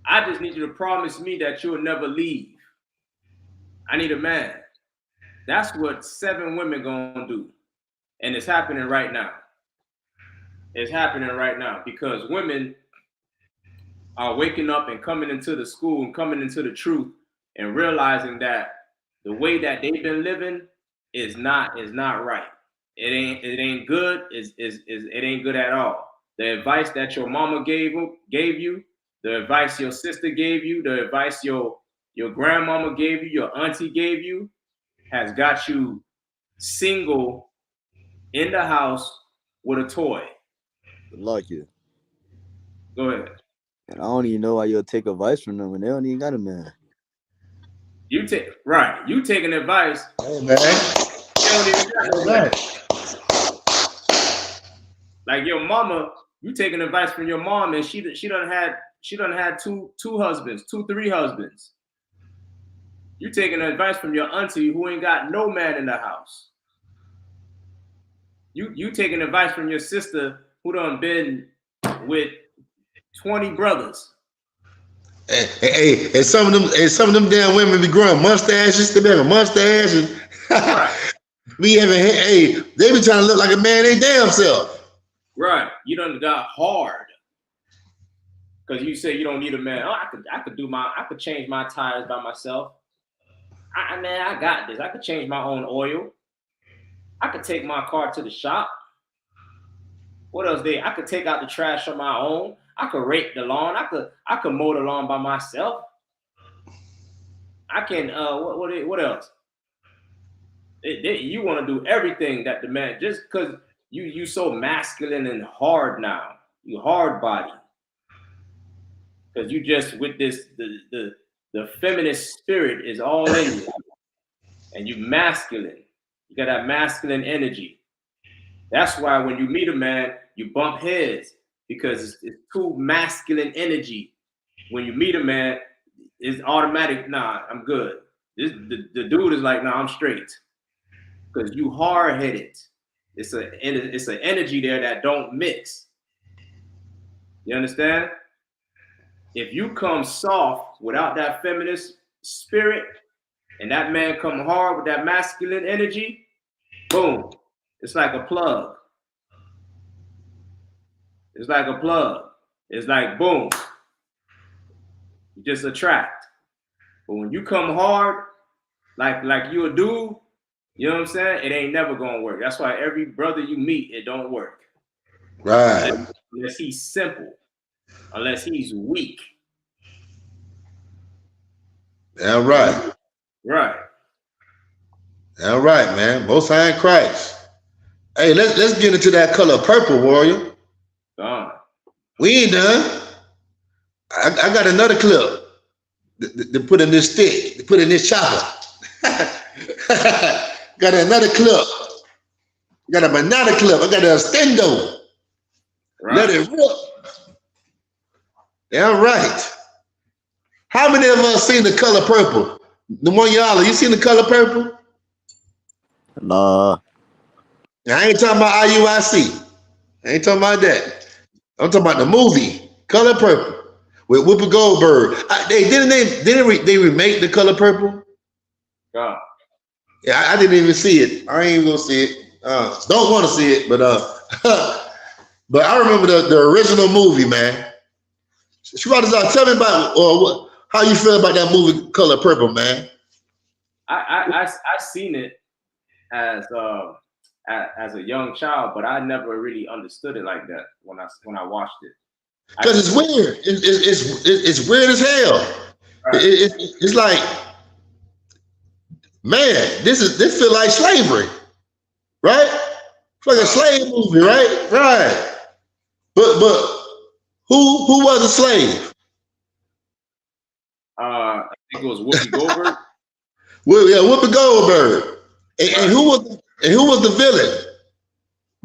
I just need you to promise me that you'll never leave. I need a man. That's what 7 women gonna do. And it's happening right now. It's happening right now because women are waking up and coming into the school and coming into the truth and realizing that the way that they've been living is not right. It ain't good. It ain't good at all. The advice that your mama gave you, the advice your sister gave you, the advice your grandmama gave you, your auntie gave you, has got you single in the house with a toy. Like you. Go ahead. And I don't even know why you'll take advice from them when they don't even got a man. You taking advice. Hey, man. You don't even got no man. Like your mama, you taking advice from your mom, and she done had two husbands, 3 husbands. You taking advice from your auntie who ain't got no man in the house. You taking advice from your sister who done been with 20 brothers. Hey, and some of them damn women be growing mustaches. They be having mustaches. Right. They be trying to look like a man they damn self. Right. You done got hard. Because you say you don't need a man. Oh, I could change my tires by myself. I got this. I could change my own oil. I could take my car to the shop. What else I could take out the trash on my own. I could rake the lawn. I could mow the lawn by myself. I can what else? You want to do everything that the man, just because you so masculine and hard now. You hard body. Because you just with this the feminist spirit is all in you. And you masculine. You got that masculine energy. That's why when you meet a man, you bump heads because it's too masculine energy. When you meet a man, it's automatic. Nah, I'm good. The dude is like, nah, I'm straight. Because you hard headed. It's an energy there that don't mix. You understand? If you come soft without that feminist spirit, and that man come hard with that masculine energy, boom. It's like a plug. It's like a plug. It's like boom. You just attract. But when you come hard, like you a dude, you know what I'm saying? It ain't never gonna work. That's why every brother you meet, it don't work. Right. Unless he's simple. Unless he's weak. Yeah, right. Right. All right, man. Most High in Christ. Hey, let's get into that color purple, Warrior. We ain't done. I got another clip to put in this stick, to put in this chopper. Got another clip. Got a banana clip. I got a stendo. Right. Let it rip. All right. How many of us seen the color purple? The one y'all, you seen the color purple? Nah. I ain't talking about I.U.I.C. I ain't talking about that. I'm talking about the movie Color Purple with Whoopi Goldberg. They remake the Color Purple? God. Yeah, I didn't even see it. I ain't even gonna see it. Don't want to see it, but but I remember the original movie, man. Tell me about how you feel about that movie Color Purple, man. I seen it as a young child, but I never really understood it like that when I watched it. Because it's weird. It's weird as hell. Right. It's like, man, this feel like slavery, right? It's like a slave movie, right? Right. But who was a slave? I think it was Whoopi Goldberg. Well, yeah, Whoopi Goldberg. And who was the villain?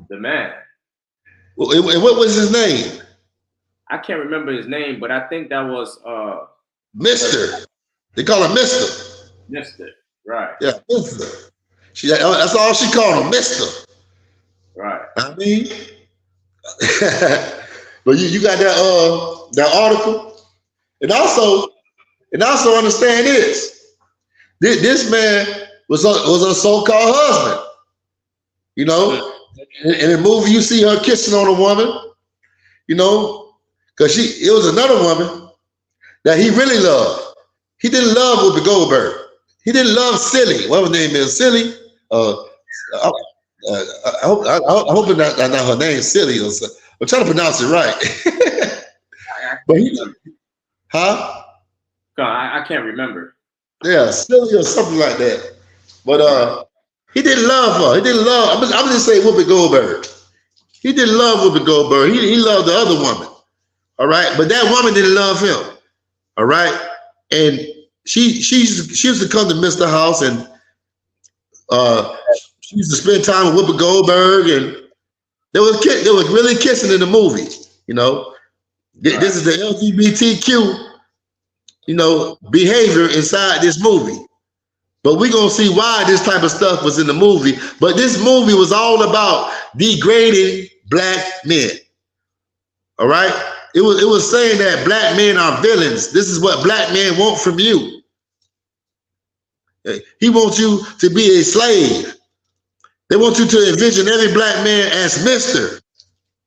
The man. And what was his name? I can't remember his name, but I think that was Mr. They call him Mr. Mr. Right. Yeah, Mr. That's all she called him, Mr. Right. I mean, but you got that article, and also understand this. This man was a so-called husband. You know, in the movie you see her kissing on a woman. You know, because it was another woman that he really loved. He didn't love Whoopi Goldberg. He didn't love Silly. What her name is? Silly. I hope not her name Silly. I'm trying to pronounce it right. But I can't remember. Yeah, Silly or something like that. But he didn't love her. He didn't love. I'm just saying Whoopi Goldberg. He didn't love Whoopi Goldberg. He loved the other woman. All right, but that woman didn't love him. All right, and she used to come to Mr. House, and she used to spend time with Whoopi Goldberg, and there was really kissing in the movie. You know, this is the LGBTQ, behavior inside this movie. But we're gonna see why this type of stuff was in the movie. But this movie was all about degrading black men. All right. It was saying that black men are villains. This is what black men want from you. He wants you to be a slave. They want you to envision every black man as Mr.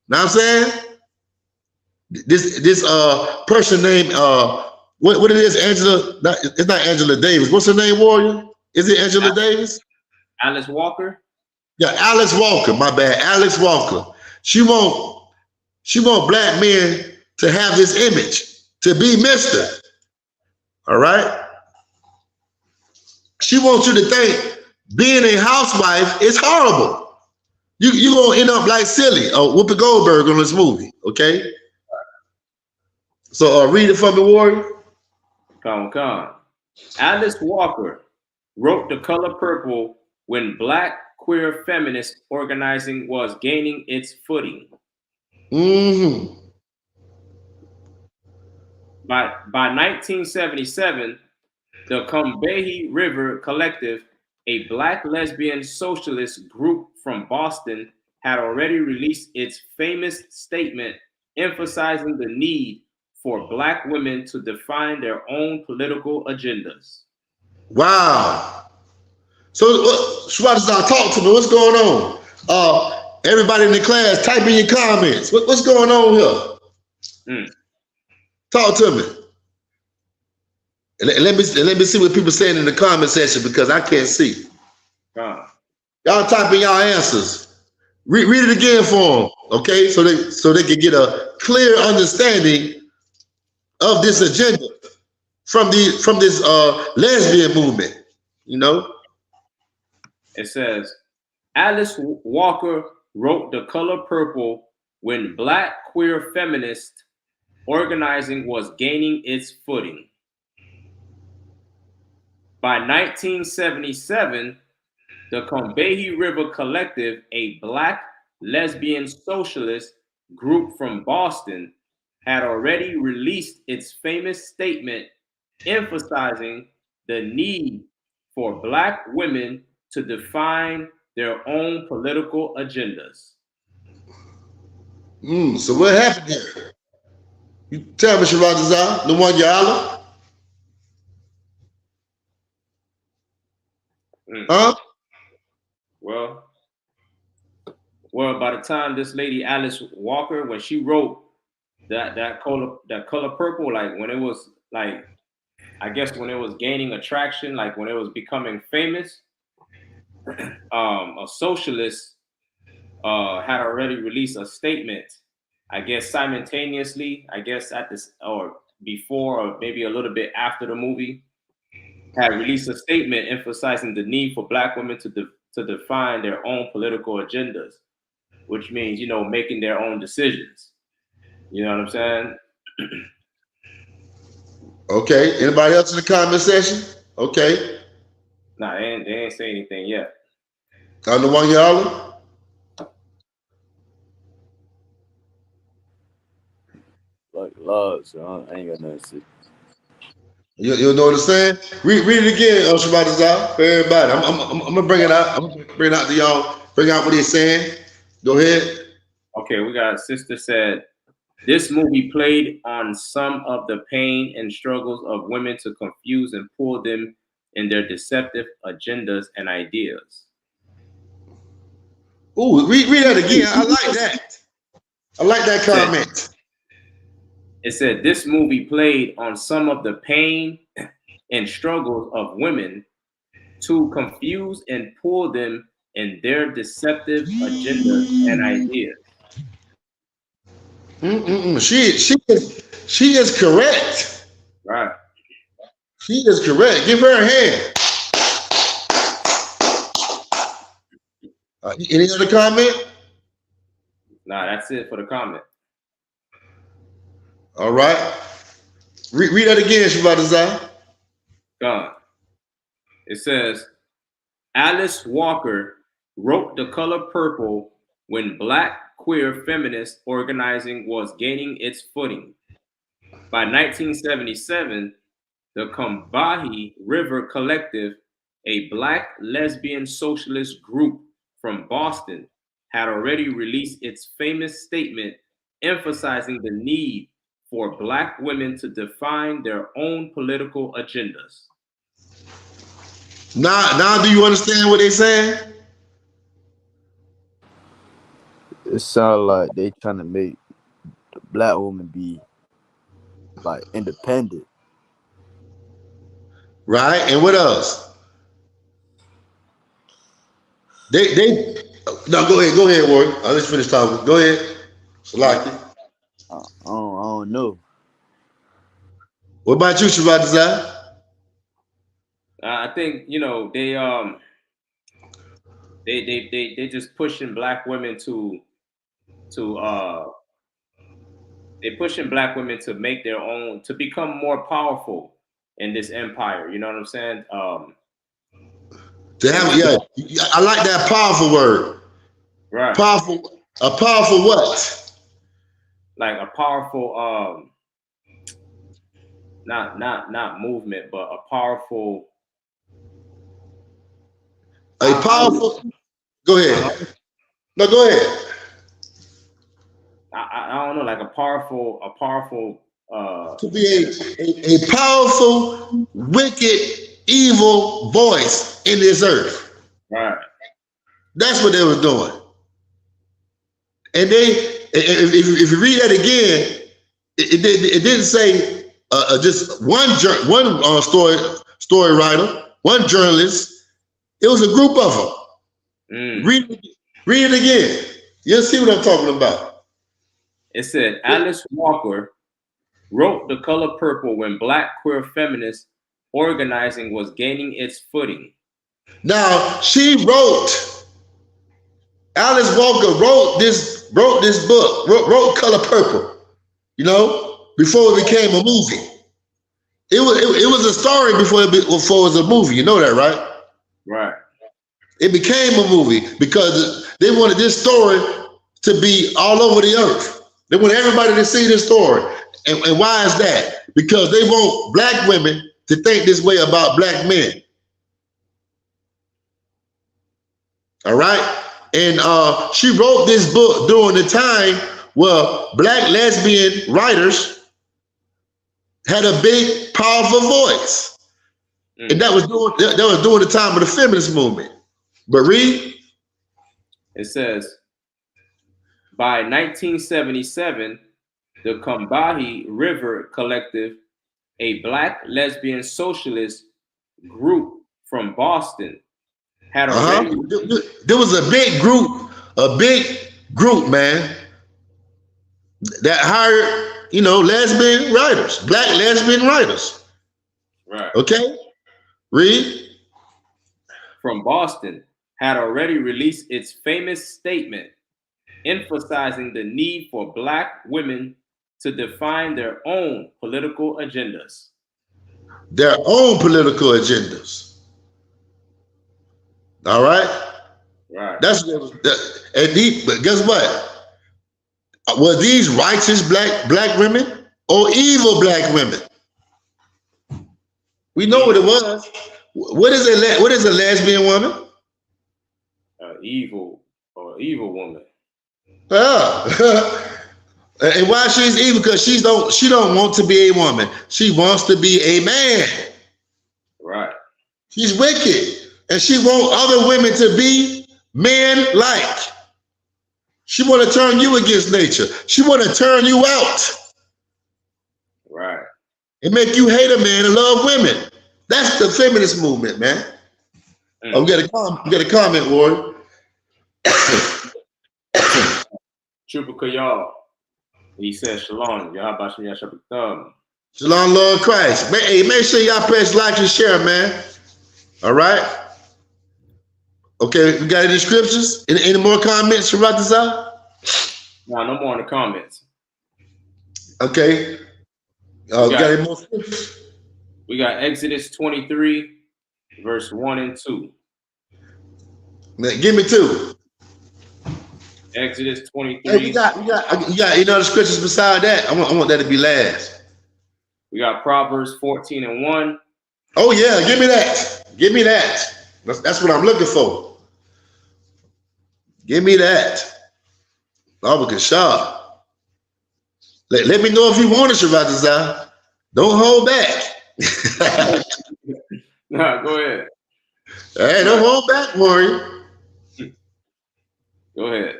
Know what I'm saying? This person named what it is, Angela? It's not Angela Davis. What's her name, Warrior? Is it Angela Davis? Alice Walker. Yeah, Alice Walker. My bad, Alice Walker. She want black men to have this image, to be Mr. All right? She wants you to think being a housewife is horrible. You're going to end up like Silly or Whoopi Goldberg on this movie, okay? So read it for me, Warrior. Come. Alice Walker wrote The Color Purple when Black queer feminist organizing was gaining its footing. Mm-hmm. By 1977, the Combahee River Collective, a Black lesbian socialist group from Boston, had already released its famous statement emphasizing the need for Black women to define their own political agendas. Wow. So, Shwatazar, talk to me. What's going on? Everybody in the class, type in your comments. What's going on here? Talk to me. And let me see what people saying in the comment section because I can't see. Y'all type in y'all answers. Read it again for them, okay? So they can get a clear understanding of this agenda from this lesbian movement. It says Alice Walker wrote The Color Purple when Black queer feminist organizing was gaining its footing. By 1977, the Combahee River Collective, a Black lesbian socialist group from Boston, had already released its famous statement emphasizing the need for Black women to define their own political agendas. So what happened there? You tell me, Sharadazar, the one Yala? Huh? Well, by the time this lady Alice Walker, when she wrote that color purple, like when it was like, I guess when it was gaining attraction, like when it was becoming famous, a socialist had already released a statement, I guess simultaneously, I guess at this or before or maybe a little bit after the movie, had released a statement emphasizing the need for Black women to define their own political agendas, which means, you know, making their own decisions. You know what I'm saying? Okay. Anybody else in the comment section? Okay. Nah, they ain't say anything yet. On the one Yala? Like laws, so I ain't got nothing to say. You know what I'm saying? Read it again, Sharadazar, for everybody. I'm gonna bring it out. I'm gonna bring it out to y'all. Bring out what he's saying. Go ahead. Okay, we got a sister said, this movie played on some of the pain and struggles of women to confuse and pull them in their deceptive agendas and ideas. Ooh, read that again. I like that. I like that comment. It said, this movie played on some of the pain and struggles of women to confuse and pull them in their deceptive agendas and ideas. She is correct. Right. She is correct. Give her a hand. Any other comment? Nah, that's it for the comment. All right. Read that again, Sharadazar. Gone. It says, Alice Walker wrote The Color Purple when Black queer feminist organizing was gaining its footing. By 1977, the Combahee River Collective, a Black lesbian socialist group from Boston, had already released its famous statement emphasizing the need for Black women to define their own political agendas. Now, do you understand what they're saying? It sounds like they trying to make the Black woman be like independent. Right, and what else? They no, go ahead, Warren. I'll just finish talking. Go ahead. Salaki. I don't know. What about you, Sharadazar? I think, you know, they just pushing Black women they pushing Black women to make their own, to become more powerful in this empire. You know what I'm saying? Yeah, I like that powerful word. Right. Powerful. A powerful what? Like a powerful not movement, but a powerful. Go ahead. No, go ahead. I don't know, like a powerful. To be a powerful, wicked, evil voice in this earth. Right. That's what they was doing. And if you read that again, it didn't say just one story writer, one journalist. It was a group of them. Read it again. You'll see what I'm talking about. It said Alice Walker wrote The Color Purple when Black queer feminist organizing was gaining its footing. Now Alice Walker wrote this book, wrote Color Purple, you know, before it became a movie. It was a story before it was a movie. You know that, right? Right. It became a movie because they wanted this story to be all over the earth. They want everybody to see this story. And why is that? Because they want Black women to think this way about Black men. All right? And she wrote this book during the time Well, black lesbian writers had a big, powerful voice. And that was during the time of the feminist movement. But read. It says, by 1977, the Combahee River Collective, a black lesbian socialist group from Boston, had already... There was a big group, man, that hired, you know, lesbian writers, black lesbian writers. Right. Okay. Read. From Boston, had already released its famous statement emphasizing the need for black women to define their own political agendas. Their own political agendas. All right. Right. That's what it was. But guess what? Were these righteous black women or evil black women? We know what it was. What is a lesbian woman? Evil woman. And why she's evil? Because she don't want to be a woman. She wants to be a man. Right. She's wicked, and she wants other women to be men-like. She want to turn you against nature. She want to turn you out. Right. And make you hate a man and love women. That's the feminist movement, man. Oh, we got a comment, Warren. Trooper y'all. He said, Shalom. Shalom, Lord Christ. Hey, make sure y'all press like and share, man. All right. Okay, we got any scriptures? Any more comments from Ratazar? No more in the comments. Okay. We got any more scriptures? We got Exodus 23, verse 1 and 2. Man, give me 2. Exodus 23. Hey, you got any other scriptures beside that? I want that to be last. We got Proverbs 14 and 1. Oh yeah, give me that. Give me that. That's what I'm looking for. Give me that. Sharp. Let me know if you want it, Shabbat. Don't hold back. Nah, go ahead. Hey, don't hold back, Warren. Go ahead.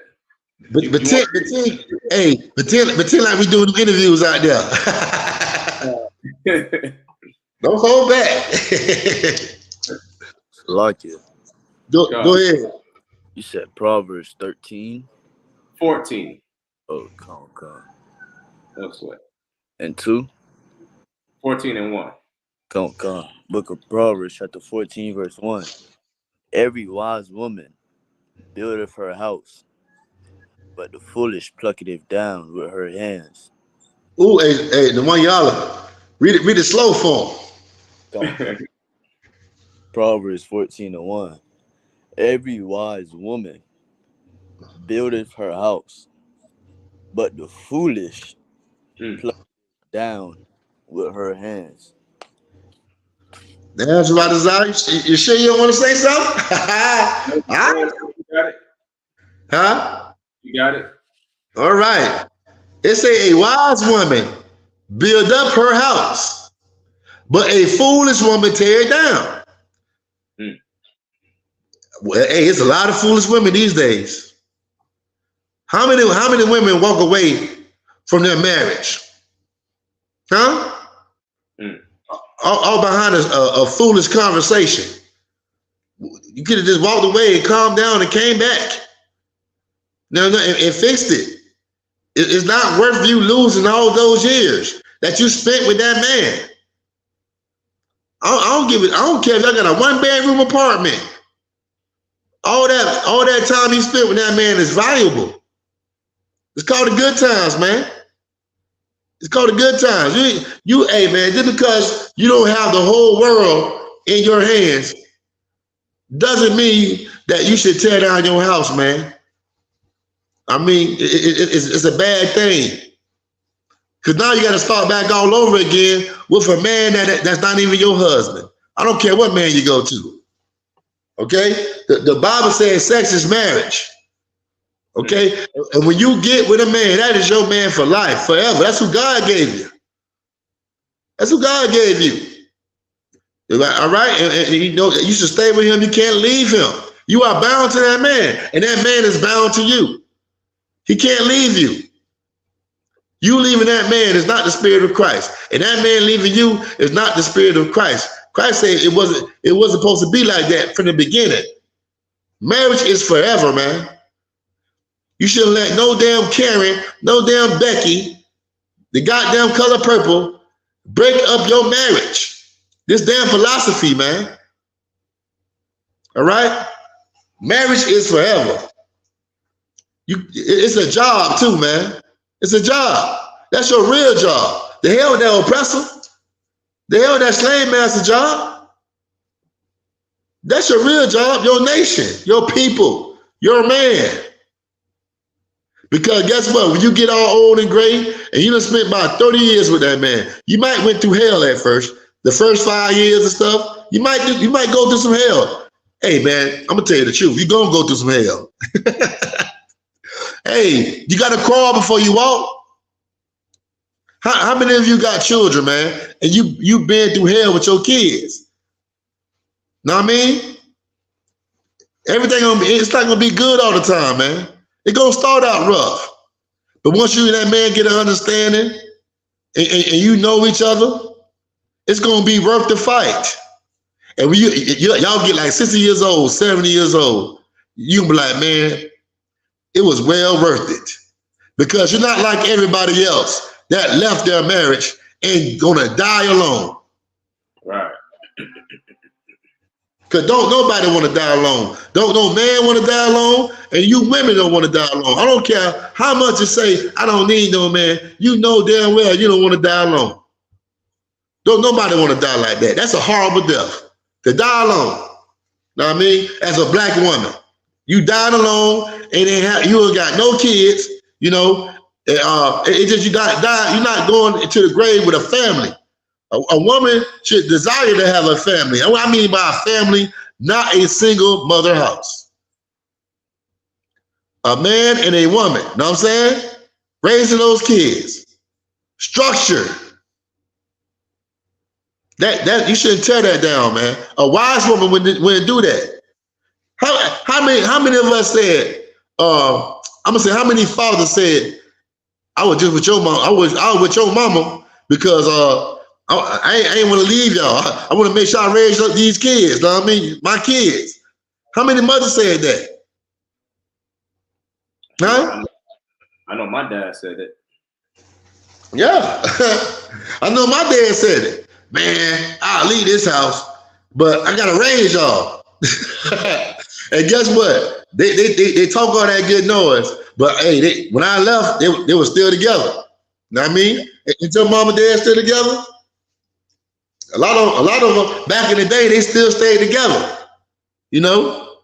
Pretend like we doing interviews out there. Don't hold back. Like it. Go ahead. You said Proverbs 13? 14. Oh, come. That's what. And 2? 14 and 1. Come. Book of Proverbs, chapter 14, verse 1. Every wise woman buildeth her house, but the foolish plucketh it down with her hands. Ooh, hey, the one y'all read it slow for him. Proverbs 14 and 1. Every wise woman buildeth her house, but the foolish plucketh it down with her hands. That's what I desire. You sure you don't want to say something? Huh? You got it. Huh? You got it. All right. It say a wise woman build up her house, but a foolish woman tear it down. Well, hey, it's a lot of foolish women these days. How many women walk away from their marriage? Huh? All behind a foolish conversation. You could have just walked away and calmed down and came back. And fixed it. It's not worth you losing all those years that you spent with that man. I don't care if y'all got a 1-bedroom apartment. All that time you spent with that man is valuable. It's called the good times, man. It's called the good times. Hey man, just because you don't have the whole world in your hands doesn't mean that you should tear down your house, man. I mean, it's a bad thing. Because now you got to start back all over again with a man that's not even your husband. I don't care what man you go to. Okay? The Bible says sex is marriage. Okay? And when you get with a man, that is your man for life, forever. That's who God gave you. That's who God gave you. All right? And you know, you should stay with him. You can't leave him. You are bound to that man, and that man is bound to you. He can't leave you. You leaving that man is not the spirit of Christ, and that man leaving you is not the spirit of Christ. Christ said it wasn't supposed to be like that from the beginning. Marriage is forever, man. You shouldn't let no damn Karen, no damn Becky, the goddamn color purple, break up your marriage. This damn philosophy, man. All right? Marriage is forever. It's a job too, man. It's a job. That's your real job. The hell with that oppressor. The hell with that slave master job. That's your real job, your nation, your people, your man. Because guess what? When you get all old and gray and you done spent about 30 years with that man, you might went through hell at first. The first 5 years and stuff, you might go through some hell. Hey man, I'm gonna tell you the truth. You're gonna go through some hell. Hey, you gotta crawl before you walk. How many of you got children, man? And you been through hell with your kids? Know what I mean? Everything it's not gonna be good all the time, man. It's gonna start out rough. But once you and that man get an understanding and you know each other, it's gonna be worth the fight. And when y'all get like 60 years old, 70 years old, you can be like, man, it was well worth it. Because you're not like everybody else that left their marriage and gonna die alone. Right. Because don't nobody want to die alone. Don't no man want to die alone, and you women don't want to die alone. I don't care how much you say, I don't need no man. You know damn well you don't want to die alone. Don't nobody want to die like that. That's a horrible death. To die alone. Know what I mean? As a black woman. You died alone, and you ain't got no kids, you know. It's just you're not going to the grave with a family. A woman should desire to have a family. And what I mean by a family, not a single mother house. A man and a woman, know what I'm saying? Raising those kids. Structure. That you shouldn't tear that down, man. A wise woman wouldn't do that. How many of us said, I'm gonna say how many fathers said, I was just with your mom, I was with your mama because I ain't want to leave y'all. I want to make sure I raise up these kids. Know what I mean? My kids. How many mothers said that? Huh? I know my dad said it. Yeah. I know my dad said it. Man, I'll leave this house, but I gotta raise y'all. And guess what? They talk all that good noise, but hey, when I left, they were still together. Know what I mean? Until mom and dad still together. A lot of them back in the day, they still stayed together, you know?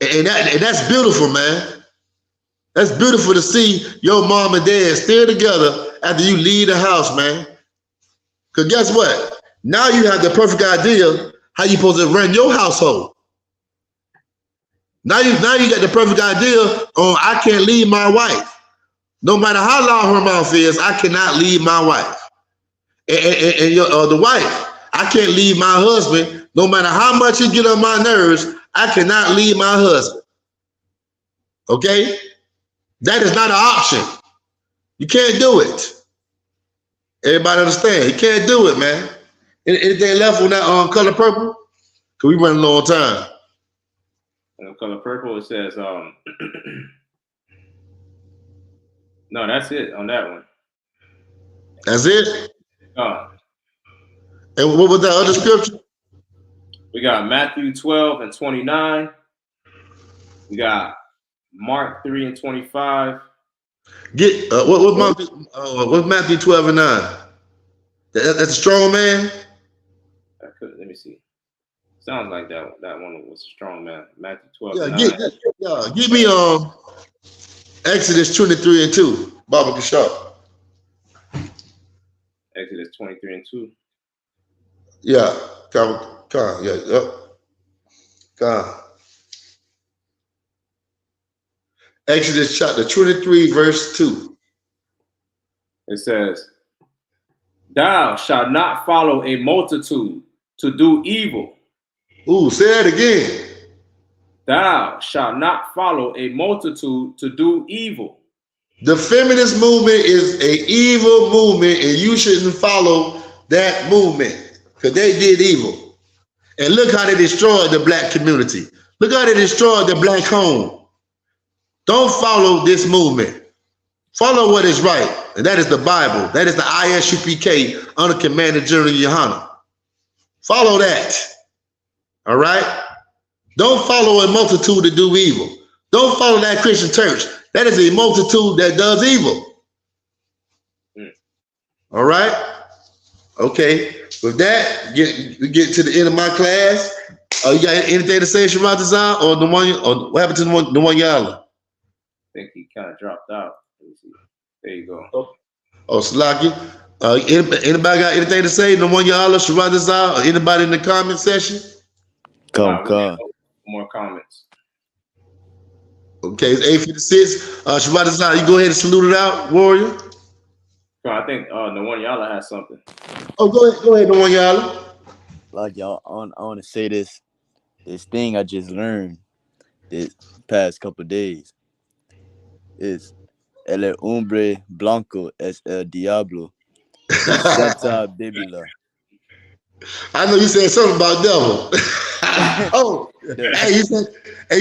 And that's beautiful, man. That's beautiful to see your mom and dad still together after you leave the house, man. Because guess what? Now you have the perfect idea how you supposed to run your household. Now you got the perfect idea on I can't leave my wife. No matter how long her mouth is, I cannot leave my wife. And the wife, I can't leave my husband. No matter how much he get on my nerves, I cannot leave my husband. Okay? That is not an option. You can't do it. Everybody understand? You can't do it, man. Anything left on that color purple? Cause we run a long time. Color purple, it says, no, that's it on that one. That's it? And what was that other scripture? We got Matthew 12:29. We got Mark 3:25. Get what's Matthew 12:9? That's a strong man. Let me see. Sounds like that one was a strong man. Matthew 12. Give me Exodus 23:2. Baba Kishar. Exodus 23:2. Yeah, come. Exodus chapter 23, verse 2. It says, "Thou shalt not follow a multitude to do evil." Ooh, say that again. Thou shalt not follow a multitude to do evil. The feminist movement is an evil movement, and you shouldn't follow that movement because they did evil. And look how they destroyed the black community. Look how they destroyed the black home. Don't follow this movement. Follow what is right, and that is the Bible. That is the I.S.U.P.K under Commander General YAHANNA. Follow that. All right? Don't follow a multitude to do evil. Don't follow that Christian church. That is a multitude that does evil. All right? Okay. With that, we get to the end of my class. You got anything to say, Sharatazan, or the one? Or what happened to the one y'all? I think he kind of dropped out. Let me see. There you go. Oh, Slaki. Anybody got anything to say? The one y'all, Sharatazan, or anybody in the comment section? Come. More comments. Okay, it's 8:56. Sharatazan, you go ahead and salute it out, warrior. I think the one y'all has something. Oh, go ahead, the one y'all. Like y'all, I want to say this thing I just learned this past couple days is El hombre blanco es el diablo. Santa Biblia. I know you said something about devil. Oh, hey, you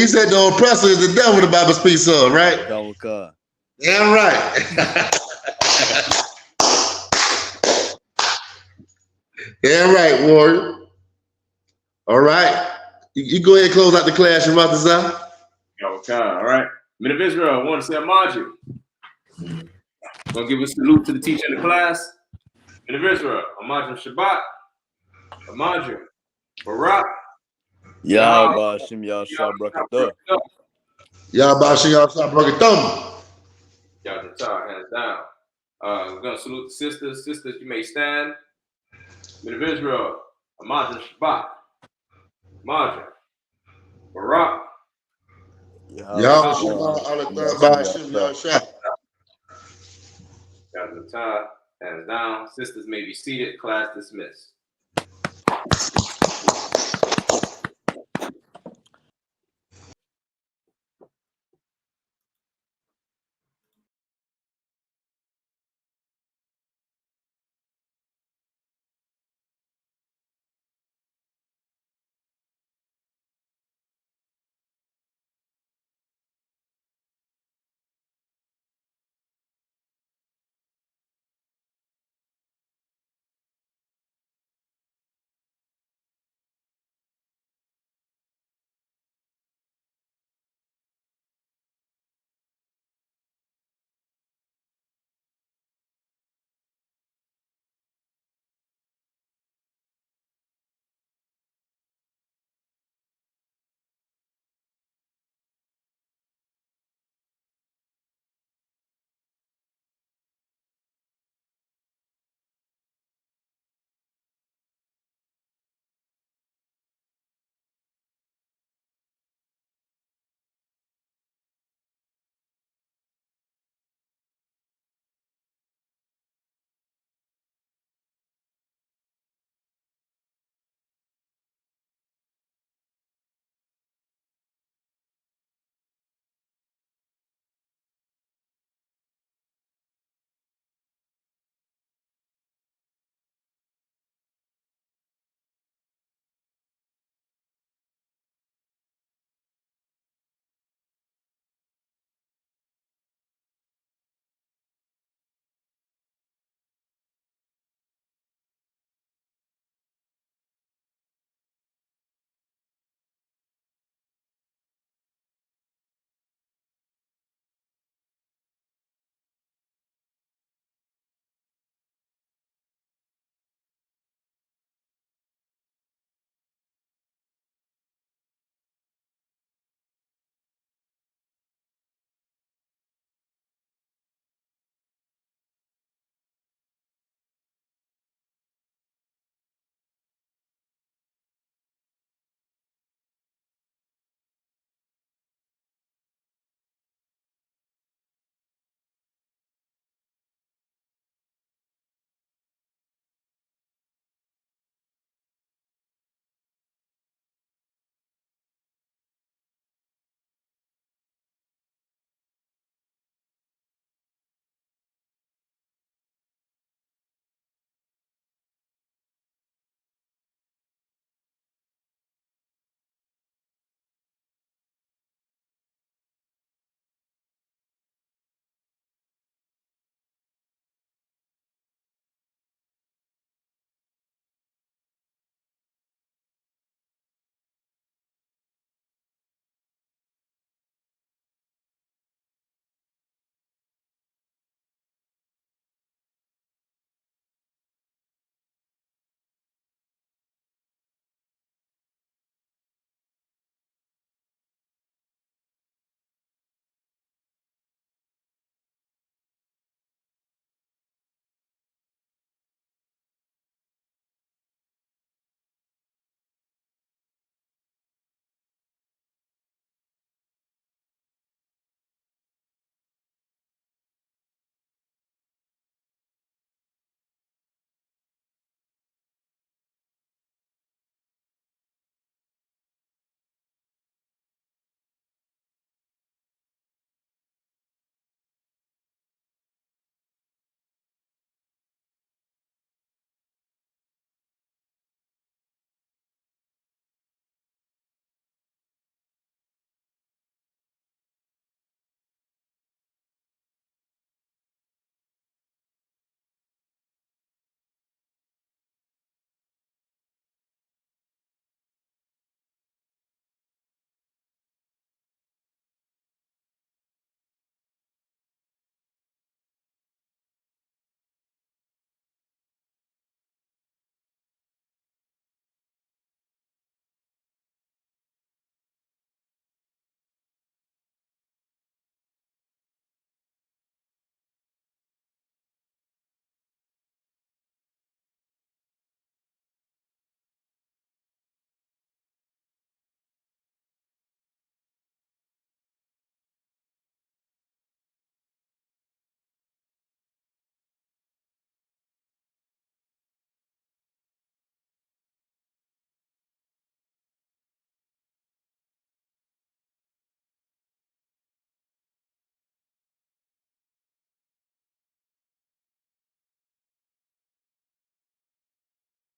said the oppressor is the devil the Bible speaks of, right? Yeah, right. Yeah, right, warrior. All right. You go ahead and close out the class, Sharatazan. Okay, all right. Men of Israel, I want to say Amaju. Gonna give a salute to the teacher in the class. Men of Israel, Amaju Shabbat. Amaju. Barak. Yahweh Hashem Yahshua Brakatah. Yahweh Hashem Yahshua Brakatah. Yahweh, hands down. We're gonna salute the sisters. Sisters, you may stand. Men of Israel, Amaju Shabbat. Amaju. Barak. Yahweh Hashem Yahshua. Yahweh, hands down. Sisters may be seated. Class dismissed.